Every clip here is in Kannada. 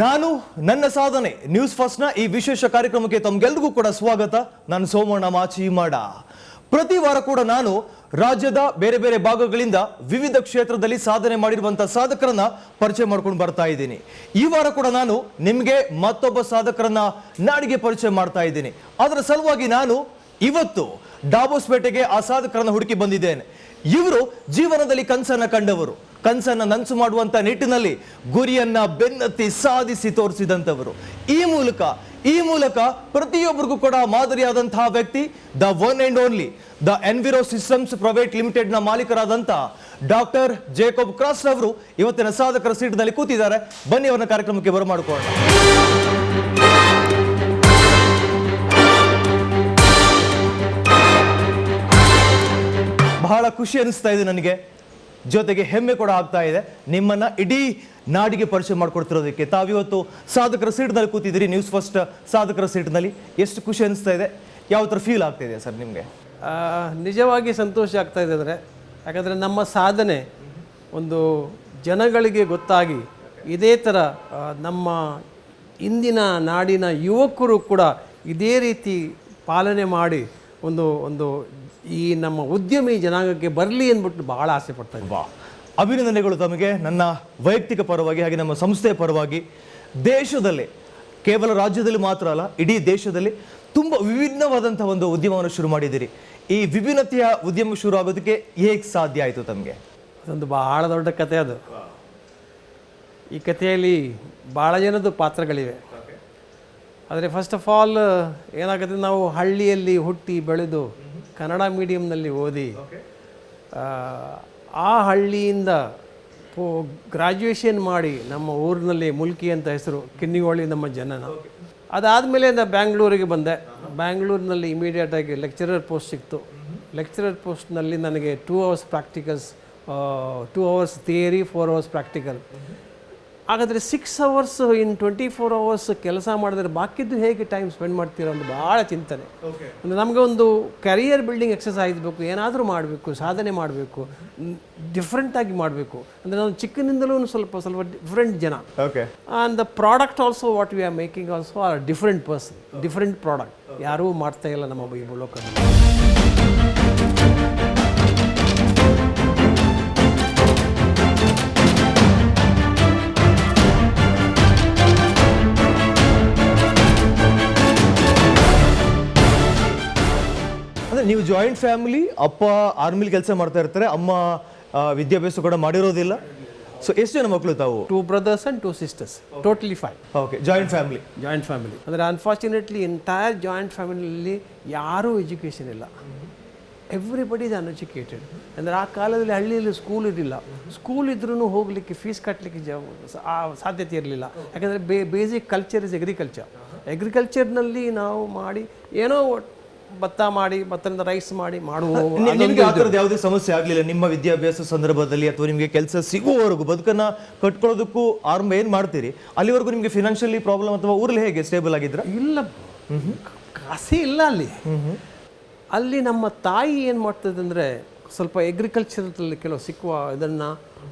ನಾನು ನನ್ನ ಸಾಧನೆ ನ್ಯೂಸ್ ಫಸ್ಟ್ ನ ಈ ವಿಶೇಷ ಕಾರ್ಯಕ್ರಮಕ್ಕೆ ತಮಗೆಲ್ಲರಿಗೂ ಕೂಡ ಸ್ವಾಗತ. ನಾನು ಸೋಮಣ್ಣ ಮಾಚಿಮಾಡ. ಪ್ರತಿ ವಾರ ಕೂಡ ನಾನು ರಾಜ್ಯದ ಬೇರೆ ಬೇರೆ ಭಾಗಗಳಿಂದ ವಿವಿಧ ಕ್ಷೇತ್ರದಲ್ಲಿ ಸಾಧನೆ ಮಾಡಿರುವಂತಹ ಸಾಧಕರನ್ನ ಪರಿಚಯ ಮಾಡ್ಕೊಂಡು ಬರ್ತಾ ಇದ್ದೀನಿ. ಈ ವಾರ ಕೂಡ ನಾನು ನಿಮಗೆ ಮತ್ತೊಬ್ಬ ಸಾಧಕರನ್ನ ನಾಡಿಗೆ ಪರಿಚಯ ಮಾಡ್ತಾ ಇದ್ದೀನಿ. ಅದರ ಸಲುವಾಗಿ ನಾನು ಇವತ್ತು ಡಾಬೋಸ್ಪೇಟೆಗೆ ಆ ಸಾಧಕರನ್ನ ಹುಡುಕಿ ಬಂದಿದ್ದೇನೆ. ಇವರು ಜೀವನದಲ್ಲಿ ಕನಸನ್ನ ಕಂಡವರು, ಕನಸನ್ನ ನನಸು ಮಾಡುವಂತ ನಿಟ್ಟಿನಲ್ಲಿ ಗುರಿಯನ್ನ ಬೆನ್ನತ್ತಿ ಸಾಧಿಸಿ ತೋರಿಸಿದಂತವರು. ಈ ಮೂಲಕ ಪ್ರತಿಯೊಬ್ಬರಿಗೂ ಕೂಡ ಮಾದರಿಯಾದಂತಹ ವ್ಯಕ್ತಿ, the one and only the ಎನ್ವಿರೋ systems private limited ನ ಮಾಲೀಕರಾದಂತಹ ಡಾಕ್ಟರ್ ಜೇಕಬ್ ಕ್ರಾಸ್ ಅವರು ಇವತ್ತಿನ ಸಾಧಕರ ಸೀಟ್ನಲ್ಲಿ ಕೂತಿದ್ದಾರೆ. ಬನ್ನಿ ಅವರ ಕಾರ್ಯಕ್ರಮಕ್ಕೆ ಬರಮಾಡಿಕೊಳ್ಳೋಣ. ಬಹಳ ಖುಷಿ ಅನಿಸ್ತಾ ಇದೆ ನನಗೆ, ಜೊತೆಗೆ ಹೆಮ್ಮೆ ಕೂಡ ಆಗ್ತಾ ಇದೆ ನಿಮ್ಮನ್ನ ಇಡೀ ನಾಡಿಗೆ ಪರಿಚಯ ಮಾಡ್ಕೊಡ್ತಿರೋದಕ್ಕೆ. ತಾವಿವತ್ತು ಸಾಧಕರ ಸೀಟ್ನಲ್ಲಿ ಕೂತಿದ್ದೀರಿ, ನ್ಯೂಸ್ ಫಸ್ಟ್ ಸಾಧಕರ ಸೀಟ್ನಲ್ಲಿ. ಎಷ್ಟು ಖುಷಿ ಅನಿಸ್ತಾ ಇದೆ, ಯಾವ ಥರ ಫೀಲ್ ಆಗ್ತಾ ಇದೆ ಸರ್ ನಿಮಗೆ? ನಿಜವಾಗಿ ಸಂತೋಷ ಆಗ್ತಾ ಇದೆ. ಯಾಕಂದರೆ ನಮ್ಮ ಸಾಧನೆ ಒಂದು ಜನಗಳಿಗೆ ಗೊತ್ತಾಗಿ ಇದೇ ಥರ ನಮ್ಮ ಇಂದಿನ ನಾಡಿನ ಯುವಕರು ಕೂಡ ಇದೇ ರೀತಿ ಪಾಲನೆ ಮಾಡಿ ಒಂದು ಈ ನಮ್ಮ ಉದ್ಯಮಿ ಜನಾಂಗಕ್ಕೆ ಬರಲಿ ಅಂದ್ಬಿಟ್ಟು ಬಹಳ ಆಸೆ ಪಡ್ತಾ ಇದ್ದೆ. ಅಭಿನಂದನೆಗಳು ತಮಗೆ ನನ್ನ ವೈಯಕ್ತಿಕ ಪರವಾಗಿ, ಹಾಗೆ ನಮ್ಮ ಸಂಸ್ಥೆಯ ಪರವಾಗಿ. ದೇಶದಲ್ಲಿ, ಕೇವಲ ರಾಜ್ಯದಲ್ಲಿ ಮಾತ್ರ ಅಲ್ಲ, ಇಡೀ ದೇಶದಲ್ಲಿ ತುಂಬ ವಿಭಿನ್ನವಾದಂತಹ ಒಂದು ಉದ್ಯಮವನ್ನು ಶುರು ಮಾಡಿದ್ದೀರಿ. ಈ ವಿಭಿನ್ನತೆಯ ಉದ್ಯಮ ಶುರು ಆಗೋದಕ್ಕೆ ಹೇಗೆ ಸಾಧ್ಯ ಆಯಿತು ತಮಗೆ? ಅದೊಂದು ಬಹಳ ದೊಡ್ಡ ಕತೆ. ಅದು ಈ ಕಥೆಯಲ್ಲಿ ಭಾಳ ಜನದ ಪಾತ್ರಗಳಿವೆ. ಆದರೆ ಫಸ್ಟ್ ಆಫ್ ಆಲ್ ಏನಾಗುತ್ತೆ, ನಾವು ಹಳ್ಳಿಯಲ್ಲಿ ಹುಟ್ಟಿ ಬೆಳೆದು ಕನ್ನಡ ಮೀಡಿಯಮ್ನಲ್ಲಿ ಓದಿ ಆ ಹಳ್ಳಿಯಿಂದ ಗ್ರಾಜ್ಯುಯೇಷನ್ ಮಾಡಿ ನಮ್ಮ ಊರಿನಲ್ಲಿ ಮುಲ್ಕಿ ಅಂತ ಹೆಸರು, ಕಿನ್ನಿಗೋಳಿ ನಮ್ಮ ಜನನ. ಅದಾದಮೇಲೆ ನಾನು ಬ್ಯಾಂಗ್ಳೂರಿಗೆ ಬಂದೆ. ಬ್ಯಾಂಗ್ಳೂರಿನಲ್ಲಿ ಇಮಿಡಿಯೇಟಾಗಿ ಲೆಕ್ಚರರ್ ಪೋಸ್ಟ್ ಸಿಕ್ತು. ಲೆಕ್ಚರರ್ ಪೋಸ್ಟ್ನಲ್ಲಿ ನನಗೆ 2 hours practicals, 2 hours theory, 4 hours practical. ಹಾಗಾದರೆ 6 hours ಇನ್ 24 hours ಕೆಲಸ ಮಾಡಿದ್ರೆ ಬಾಕಿದ್ದು ಹೇಗೆ ಟೈಮ್ ಸ್ಪೆಂಡ್ ಮಾಡ್ತೀರೋ ಅಂತ ಭಾಳ ಚಿಂತನೆ. ಅಂದರೆ ನಮಗೆ ಒಂದು ಕ್ಯಾರಿಯರ್ ಬಿಲ್ಡಿಂಗ್ ಎಕ್ಸಸೈಸ್ ಬೇಕು, ಏನಾದರೂ ಮಾಡಬೇಕು, ಸಾಧನೆ ಮಾಡಬೇಕು, ಡಿಫ್ರೆಂಟಾಗಿ ಮಾಡಬೇಕು. ಅಂದರೆ ನಾವು ಚಿಕ್ಕನಿಂದಲೂ ಸ್ವಲ್ಪ ಡಿಫ್ರೆಂಟ್ ಜನ. And the product also what we are making also are different person, different product. ಯಾರೂ ಮಾಡ್ತಾ ಇಲ್ಲ ನಮ್ಮ ಈ ಲೋಕದಲ್ಲಿ. ನೀವು ಜಾಯಿಂಟ್ ಫ್ಯಾಮಿಲಿ, ಅಪ್ಪ ಆರ್ಮಿಲಿ ಕೆಲಸ ಮಾಡ್ತಾ ಇರ್ತಾರೆ, ಅಮ್ಮ ವಿದ್ಯಾಭ್ಯಾಸ ಕೂಡ ಮಾಡಿರೋದಿಲ್ಲ. ಸೊ ಎಷ್ಟು ಜನ ಮಕ್ಕಳು ತಾವು? 2 brothers and 2 sisters, totally 5. Okay, joint family. ಅಂದರೆ ಅನ್ಫಾರ್ಚುನೇಟ್ಲಿ ಎಂಟೈರ್ ಜಾಯಿಂಟ್ ಫ್ಯಾಮಿಲಿಯಲ್ಲಿ ಯಾರೂ ಎಜುಕೇಷನ್ ಇಲ್ಲ. Everybody is uneducated. ಅಂದರೆ ಆ ಕಾಲದಲ್ಲಿ ಹಳ್ಳಿಯಲ್ಲಿ ಸ್ಕೂಲ್ ಇರಲಿಲ್ಲ. ಸ್ಕೂಲ್ ಇದ್ರೂ ಹೋಗಲಿಕ್ಕೆ ಫೀಸ್ ಕಟ್ಟಲಿಕ್ಕೆ ಸಾಧ್ಯತೆ ಇರಲಿಲ್ಲ. ಯಾಕಂದರೆ ಬೇಸಿಕ್ ಕಲ್ಚರ್ ಇಸ್ ಎಗ್ರಿಕಲ್ಚರ್ನಲ್ಲಿ ನಾವು ಮಾಡಿ ಏನೋ ಭತ್ತ ಮಾಡಿ, ಭತ್ತದಿಂದ ರೈಸ್ ಮಾಡಿ ಮಾಡುವ. ನಿಮಗೆ ಆ ಥರದ್ದು ಯಾವುದೇ ಸಮಸ್ಯೆ ಆಗಲಿಲ್ಲ ನಿಮ್ಮ ವಿದ್ಯಾಭ್ಯಾಸ ಸಂದರ್ಭದಲ್ಲಿ, ಅಥವಾ ನಿಮಗೆ ಕೆಲಸ ಸಿಗುವವರೆಗೂ, ಬದುಕನ್ನು ಕಟ್ಕೊಳ್ಳೋದಕ್ಕೂ ಆರಂಭ ಏನು ಮಾಡ್ತೀರಿ ಅಲ್ಲಿವರೆಗೂ ನಿಮಗೆ ಫಿನಾನ್ಷಿಯಲಿ ಪ್ರಾಬ್ಲಮ್ ಅಥವಾ ಊರಲ್ಲಿ ಹೇಗೆ ಸ್ಟೇಬಲ್ ಆಗಿದ್ರ? ಇಲ್ಲ, ಕಾಸೇ ಇಲ್ಲ ಅಲ್ಲಿ ನಮ್ಮ ತಾಯಿ ಏನು ಮಾಡ್ತದೆ ಅಂದರೆ, ಸ್ವಲ್ಪ ಎಗ್ರಿಕಲ್ಚರಲ್ಲಿ ಕೆಲವು ಸಿಕ್ಕುವ ಇದನ್ನು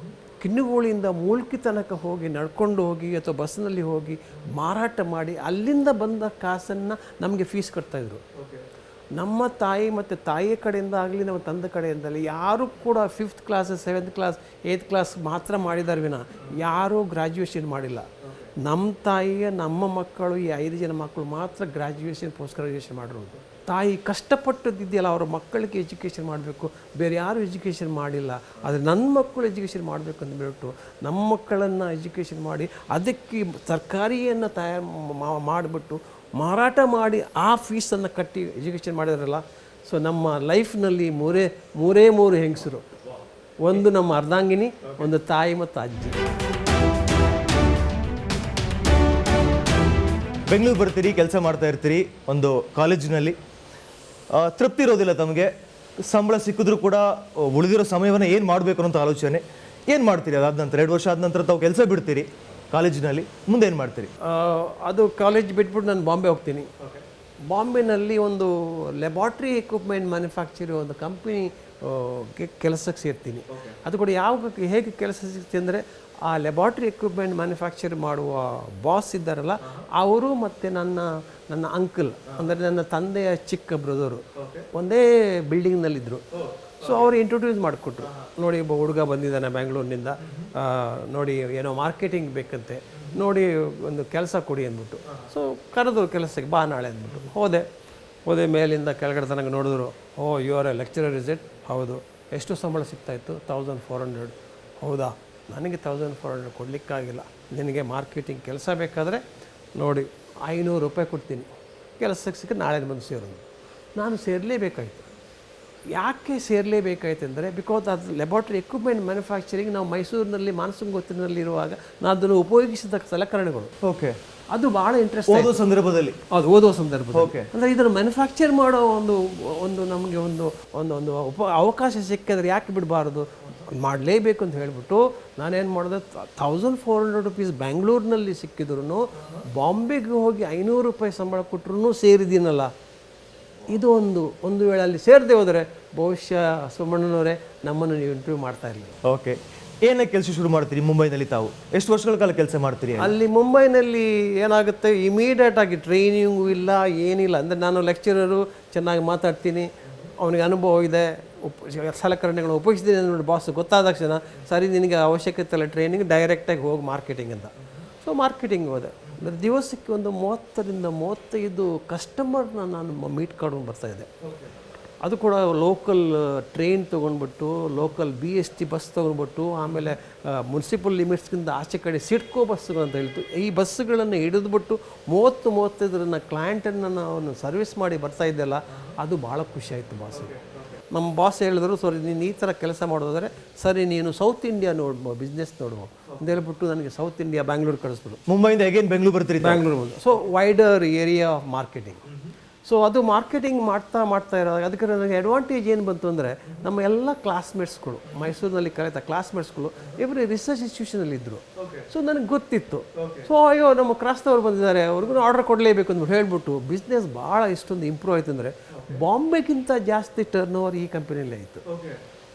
ಕಿನ್ನಿಗೋಳಿಯಿಂದ ಮೂಲ್ಕಿ ತನಕ ಹೋಗಿ ನಡ್ಕೊಂಡು ಹೋಗಿ ಅಥವಾ ಬಸ್ನಲ್ಲಿ ಹೋಗಿ ಮಾರಾಟ ಮಾಡಿ ಅಲ್ಲಿಂದ ಬಂದ ಕಾಸನ್ನು ನಮಗೆ ಫೀಸ್ ಕಟ್ತಾಯಿದ್ರು. ನಮ್ಮ ತಾಯಿ ಮತ್ತು ತಾಯಿಯ ಕಡೆಯಿಂದ ಆಗಲಿ ನಮ್ಮ ತಂದೆ ಕಡೆಯಿಂದಲೇ ಯಾರೂ ಕೂಡ 5th class 7th class 8th class ಮಾತ್ರ ಮಾಡಿದಾರೆ ವಿನ ಯಾರೂ ಗ್ರ್ಯಾಜುಯೇಷನ್ ಮಾಡಿಲ್ಲ. ನಮ್ಮ ತಾಯಿಯ ನಮ್ಮ ಮಕ್ಕಳು, ಈ 5 ಜನ ಮಕ್ಕಳು ಮಾತ್ರ ಗ್ರ್ಯಾಜುಯೇಷನ್, ಪೋಸ್ಟ್ ಗ್ರ್ಯಾಜುಯೇಷನ್ ಮಾಡಿರೋದು. ತಾಯಿ ಕಷ್ಟಪಟ್ಟದಿದೆಯಲ್ಲ, ಅವರ ಮಕ್ಕಳಿಗೆ ಎಜುಕೇಷನ್ ಮಾಡಬೇಕು, ಬೇರೆ ಯಾರೂ ಎಜುಕೇಷನ್ ಮಾಡಿಲ್ಲ. ಆದರೆ ನನ್ನ ಮಕ್ಕಳು ಎಜುಕೇಷನ್ ಮಾಡಬೇಕು ಅಂದ್ಬಿಟ್ಟು ನಮ್ಮ ಮಕ್ಕಳನ್ನು ಎಜುಕೇಷನ್ ಮಾಡಿ ಅದಕ್ಕೆ ತರಕಾರಿಯನ್ನು ತಯಾರು ಮಾಡಿಬಿಟ್ಟು ಮಾರಾಟ ಮಾಡಿ ಆ ಫೀಸನ್ನು ಕಟ್ಟಿ ಎಜುಕೇಷನ್ ಮಾಡಿದ್ರಲ್ಲ. ಸೊ ನಮ್ಮ ಲೈಫ್ನಲ್ಲಿ ಮೂರೇ ಹೆಂಗಸರು, ಒಂದು ನಮ್ಮ ಅರ್ಧಾಂಗಿನಿ, ಒಂದು ತಾಯಿ ಮತ್ತು ಅಜ್ಜಿ. ಬೆಂಗಳೂರು ಬರ್ತೀರಿ, ಕೆಲಸ ಮಾಡ್ತಾ ಇರ್ತೀರಿ ಒಂದು ಕಾಲೇಜಿನಲ್ಲಿ, ತೃಪ್ತಿ ಇರೋದಿಲ್ಲ ತಮಗೆ. ಸಂಬಳ ಸಿಕ್ಕಿದ್ರೂ ಕೂಡ ಉಳಿದಿರೋ ಸಮಯವನ್ನು ಏನು ಮಾಡಬೇಕು ಅನ್ನೋ ಆಲೋಚನೆ. ಏನು ಮಾಡ್ತೀರಿ ಅದಾದ ನಂತರ? 2 ವರ್ಷ ಆದ ನಂತರ ತಾವು ಕೆಲಸ ಬಿಡ್ತೀರಿ ಕಾಲೇಜಿನಲ್ಲಿ, ಮುಂದೆ ಏನು ಮಾಡ್ತೀರಿ? ಅದು ಕಾಲೇಜ್ ಬಿಟ್ಬಿಟ್ಟು ನಾನು ಬಾಂಬೆ ಹೋಗ್ತೀನಿ. ಬಾಂಬೆನಲ್ಲಿ ಒಂದು ಲ್ಯಾಬಾರ್ಟ್ರಿ ಎಕ್ವಿಪ್ಮೆಂಟ್ ಮ್ಯಾನುಫ್ಯಾಕ್ಚರ್ ಒಂದು ಕಂಪ್ನಿ ಕೆಲಸಕ್ಕೆ ಸೇರ್ತೀನಿ. ಅದು ಕೂಡ ಹೇಗೆ ಕೆಲಸ ಸಿಗ್ತೀನಿ ಅಂದರೆ, ಆ ಲ್ಯಾಬಾರ್ಟ್ರಿ ಎಕ್ವಿಪ್ಮೆಂಟ್ ಮ್ಯಾನುಫ್ಯಾಕ್ಚರ್ ಮಾಡುವ ಬಾಸ್ ಇದ್ದಾರಲ್ಲ ಅವರು ಮತ್ತು ನನ್ನ ಅಂಕಲ್ ಅಂದರೆ ನನ್ನ ತಂದೆಯ ಚಿಕ್ಕ ಬ್ರದರು ಒಂದೇ ಬಿಲ್ಡಿಂಗ್ನಲ್ಲಿದ್ದರು. ಸೊ ಅವರು ಇಂಟ್ರೊಡ್ಯೂಸ್ ಮಾಡಿಕೊಟ್ರು, ನೋಡಿ ಒಬ್ಬ ಹುಡುಗ ಬಂದಿದ್ದಾನೆ ಬ್ಯಾಂಗ್ಳೂರಿನಿಂದ, ನೋಡಿ ಏನೋ ಮಾರ್ಕೆಟಿಂಗ್ ಬೇಕಂತೆ, ನೋಡಿ ಒಂದು ಕೆಲಸ ಕೊಡಿ ಅಂದ್ಬಿಟ್ಟು. ಸೊ ಕರೆದು ಕೆಲಸಕ್ಕೆ ಬಾ ನಾಳೆ ಅಂದ್ಬಿಟ್ಟು ಹೋದೆ. ಮೇಲಿಂದ ಕೆಳಗಡೆ ತನಕ ನೋಡಿದ್ರು, oh you are a lecturer is it? ಹೌದು. ಎಷ್ಟು ಸಂಬಳ ಸಿಗ್ತಾಯಿತ್ತು? 1400. ಹೌದಾ, ನನಗೆ 1400 ಕೊಡಲಿಕ್ಕಾಗಿಲ್ಲ, ನಿನಗೆ ಮಾರ್ಕೆಟಿಂಗ್ ಕೆಲಸ ಬೇಕಾದರೆ ನೋಡಿ 500 ರೂಪಾಯಿ ಕೊಡ್ತೀನಿ, ಕೆಲಸಕ್ಕೆ ಸಿಕ್ಕ ನಾಳೆ ಬಂದು ಸೇರೋದು. ನಾನು ಸೇರಲೇಬೇಕಾಯಿತು. ಯಾಕೆ ಸೇರಲೇಬೇಕಾಯ್ತು ಅಂದರೆ, ಬಿಕಾಸ್ ಅದು ಲ್ಯಾಬಾರ್ಟ್ರಿ ಎಕ್ವಿಪ್ಮೆಂಟ್ ಮ್ಯಾನುಫ್ಯಾಕ್ಚರಿಂಗ್ ನಾವು ಮೈಸೂರಿನಲ್ಲಿ ಮಾನಸಂಗೋತಿನಲ್ಲಿರುವಾಗ ನಾನು ಅದನ್ನು ಉಪಯೋಗಿಸಿದ ಸಲಕರಣೆಗಳು. ಓಕೆ, ಅದು ಭಾಳ ಇಂಟ್ರೆಸ್ಟ್ ಓದೋ ಸಂದರ್ಭದಲ್ಲಿ. ಹೌದು, ಓದೋ ಸಂದರ್ಭದಲ್ಲಿ. ಓಕೆ, ಅಂದರೆ ಇದನ್ನು ಮ್ಯಾನುಫ್ಯಾಕ್ಚರ್ ಮಾಡೋ ಒಂದು ನಮಗೆ ಒಂದು ಅವಕಾಶ ಸಿಕ್ಕಿದ್ರೆ ಯಾಕೆ ಬಿಡಬಾರ್ದು, ಮಾಡಲೇಬೇಕು ಅಂತ ಹೇಳಿಬಿಟ್ಟು ನಾನೇನು ಮಾಡಿದೆ, 1400 ರೂಪೀಸ್ ಬ್ಯಾಂಗ್ಳೂರಿನಲ್ಲಿ ಸಿಕ್ಕಿದ್ರು ಬಾಂಬೆಗೆ ಹೋಗಿ 500 ರೂಪಾಯಿ ಸಂಬಳ ಕೊಟ್ಟರು ಸೇರಿದ್ದೀನಲ್ಲ. ಇದು ಒಂದು ವೇಳೆ ಅಲ್ಲಿ ಸೇರದೆ ಹೋದರೆ ಬಹುಶಃ ಸೋಮಣ್ಣನವರೇ ನಮ್ಮನ್ನು ನೀವು ಇಂಟರ್ವ್ಯೂ ಮಾಡ್ತಾ ಇರಲಿಲ್ಲ. ಓಕೆ, ಏನಕ್ಕೆ ಕೆಲಸ ಶುರು ಮಾಡ್ತೀರಿ ಮುಂಬೈನಲ್ಲಿ? ತಾವು ಎಷ್ಟು ವರ್ಷಗಳ ಕಾಲ ಕೆಲಸ ಮಾಡ್ತೀರಿ ಅಲ್ಲಿ? ಮುಂಬೈನಲ್ಲಿ ಏನಾಗುತ್ತೆ, ಇಮಿಡಿಯೇಟ್ ಆಗಿ ಟ್ರೈನಿಂಗು ಇಲ್ಲ, ಏನಿಲ್ಲ. ಅಂದರೆ ನಾನು ಲೆಕ್ಚರರು, ಚೆನ್ನಾಗಿ ಮಾತಾಡ್ತೀನಿ, ಅವನಿಗೆ ಅನುಭವ ಇದೆ, ಸಲಕರಣೆಗಳು ಉಪಯೋಗಿಸಿದ್ದೀನಿ ನೋಡಿ ಬಾಸ್ ಗೊತ್ತಾದ ತಕ್ಷಣ, ಸರಿ ನಿನಗೆ ಅವಶ್ಯಕತೆ ಇಲ್ಲ ಟ್ರೈನಿಂಗ್, ಡೈರೆಕ್ಟಾಗಿ ಹೋಗಿ ಮಾರ್ಕೆಟಿಂಗ್ ಅಂತ. ಸೊ ಮಾರ್ಕೆಟಿಂಗ್ ಹೋದೆ. ಅಂದರೆ ದಿವಸಕ್ಕೆ ಒಂದು 30ರಿಂದ 35 ಕಸ್ಟಮರ್ನ ನಾನು ಮೀಟ್ ಮಾಡ್ಕೊಂಡು ಬರ್ತಾಯಿದ್ದೆ. ಅದು ಕೂಡ ಲೋಕಲ್ ಟ್ರೈನ್ ತೊಗೊಂಡ್ಬಿಟ್ಟು, ಲೋಕಲ್ BST ಬಸ್ ತೊಗೊಂಡ್ಬಿಟ್ಟು, ಆಮೇಲೆ ಮುನ್ಸಿಪಲ್ ಲಿಮಿಟ್ಸ್ಗಿಂತ ಆಚೆ ಕಡೆ ಸಿಡ್ಕೋ ಬಸ್ಸುಗಳು ಅಂತ ಹೇಳ್ತು, ಈ ಬಸ್ಸುಗಳನ್ನು ಹಿಡಿದ್ಬಿಟ್ಟು 30-35 ಕ್ಲೈಂಟನ್ನು ನಾವು ಸರ್ವಿಸ್ ಮಾಡಿ ಬರ್ತಾಯಿದ್ದೆಲ್ಲ. ಅದು ಭಾಳ ಖುಷಿಯಾಯಿತು ಬಾಸಿಗೆ. ನಮ್ಮ ಬಾಸ್ ಹೇಳಿದ್ರು, ಸರಿ ನೀನು ಈ ಥರ ಕೆಲಸ ಮಾಡೋದಾದರೆ ಸರಿ, ನೀನು ಸೌತ್ ಇಂಡಿಯಾ ನೋಡ್ಬೋ, ಬಿಸ್ನೆಸ್ ನೋಡ್ಬೋ ಅಂತ ಹೇಳ್ಬಿಟ್ಟು ನನಗೆ ಸೌತ್ ಇಂಡಿಯಾ ಬ್ಯಾಂಗ್ಳೂರು ಕಳಿಸ್ಬಿಡು. ಮುಂಬೈಯಿಂದ ಹೇಗೇನು ಬೆಂಗಳೂರು ಬರ್ತೀರಿ? ಬ್ಯಾಂಗ್ಳೂರು ಬಂದು. So wider area of marketing. So ಅದು ಮಾರ್ಕೆಟಿಂಗ್ ಮಾಡ್ತಾ ಇರೋದಾಗ ಅದಕ್ಕೆ ನನಗೆ ಅಡ್ವಾಂಟೇಜ್ ಏನು ಬಂತು ಅಂದರೆ, ನಮ್ಮ ಎಲ್ಲ ಕ್ಲಾಸ್ಮೇಟ್ಸ್ಗಳು, ಮೈಸೂರಿನಲ್ಲಿ ಕಲಿತ ಕ್ಲಾಸ್ಮೇಟ್ಸ್ಗಳು ಎವ್ರಿ ರಿಸರ್ಚ್ ಇನ್ಸ್ಟಿಟ್ಯೂಷನಲ್ಲಿ ಇದ್ದರು. ಸೊ ನನಗೆ ಗೊತ್ತಿತ್ತು. ಸೊ ಅಯ್ಯೋ ನಮ್ಮ ಕ್ರಾಸ್ನವ್ರು ಬಂದಿದ್ದಾರೆ, ಅವ್ರಿಗೂ ಆರ್ಡರ್ ಕೊಡಲೇಬೇಕು ಅಂದ್ಬಿಟ್ಟು ಹೇಳ್ಬಿಟ್ಟು ಬಿಸ್ನೆಸ್ ಭಾಳ ಇಷ್ಟೊಂದು ಇಂಪ್ರೂವ್ ಆಯಿತು ಅಂದರೆ, ಬಾಂಬೆಗಿಂತ ಜಾಸ್ತಿ ಟರ್ನ್ ಓವರ್ ಈ ಕಂಪನಿಯಲ್ಲೇ ಆಯಿತು.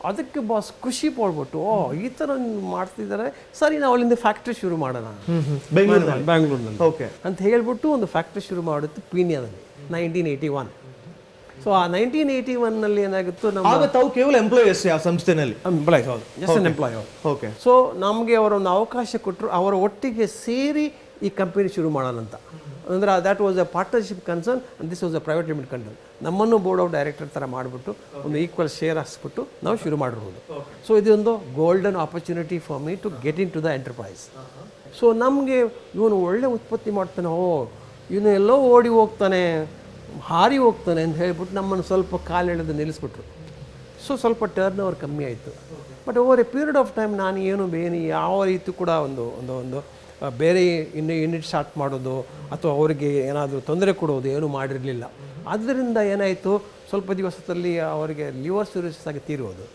ಅದಕ್ಕೆ ಬಾಸ್ ಖುಷಿ ಪಡ್ಬಿಟ್ಟು, ಓ ಈ ಥರ ಮಾಡ್ತಿದ್ದಾರೆ, ಸರಿ ನಾವು ಅಲ್ಲಿಂದ ಫ್ಯಾಕ್ಟ್ರಿ ಶುರು ಮಾಡೋಣ ಬ್ಯಾಂಗ್ಳೂರಿನಲ್ಲಿ ಓಕೆ ಅಂತ ಹೇಳ್ಬಿಟ್ಟು ಒಂದು ಫ್ಯಾಕ್ಟ್ರಿ ಶುರು ಮಾಡಿತ್ತು ಪೀಣ್ಯದಲ್ಲಿ 1981. ಸೊ ಆ 1981ನಲ್ಲಿ ಏನಾಗಿತ್ತು, ಆಗ ತಾವು ಕೇವಲ ಎಂಪ್ಲಾಯೀಸ್ ಆ ಸಂಸ್ಥೆನಲ್ಲಿ? ಎಂಪ್ಲಾಯೀಸ್, ಹೌದು, just an employ. Okay. So ನಮಗೆ ಅವರೊಂದು ಅವಕಾಶ ಕೊಟ್ಟರು, ಅವರ ಒಟ್ಟಿಗೆ ಸೇರಿ ಈ ಕಂಪನಿ ಶುರು ಮಾಡೋಣ ಅಂತ. ಅಂದರೆ that was A partnership concern and this was A private limited company. ನಮ್ಮನ್ನು ಬೋರ್ಡ್ ಆಫ್ ಡೈರೆಕ್ಟರ್ ಥರ ಮಾಡಿಬಿಟ್ಟು ಒಂದು ಈಕ್ವಲ್ ಶೇರ್ ಹಾಕ್ಸ್ಬಿಟ್ಟು ನಾವು ಶುರು ಮಾಡಿರ್ಬೋದು. ಸೊ ಇದೊಂದು golden opportunity for me to get in to the enterprise. So ನಮಗೆ ಇವನು ಒಳ್ಳೆ ಉತ್ಪತ್ತಿ ಮಾಡ್ತಾನೆ, ಇವನು ಎಲ್ಲೋ ಓಡಿ ಹೋಗ್ತಾನೆ, ಹಾರಿ ಹೋಗ್ತಾನೆ ಅಂತ ಹೇಳ್ಬಿಟ್ಟು ನಮ್ಮನ್ನು ಸ್ವಲ್ಪ ಕಾಲೆಳೆದು ನಿಲ್ಲಿಸ್ಬಿಟ್ರು. ಸೊ ಸ್ವಲ್ಪ ಟರ್ನ್ ಓವರ್ ಕಮ್ಮಿ ಆಯಿತು. But over A period of time ನಾನು ಯಾವ ರೀತಿ ಕೂಡ ಒಂದು ಬೇರೆ ಯೂನಿಟ್ ಸ್ಟಾರ್ಟ್ ಮಾಡೋದು ಅಥವಾ ಅವರಿಗೆ ಏನಾದರೂ ತೊಂದರೆ ಕೊಡೋದು ಏನೂ ಮಾಡಿರಲಿಲ್ಲ. ಆದ್ದರಿಂದ ಏನಾಯಿತು, ಸ್ವಲ್ಪ ದಿವಸದಲ್ಲಿ ಅವರಿಗೆ ಲಿವರ್ ಸಿರೋಸಿಸ್ ಆಗಿ ತೀರೋದು.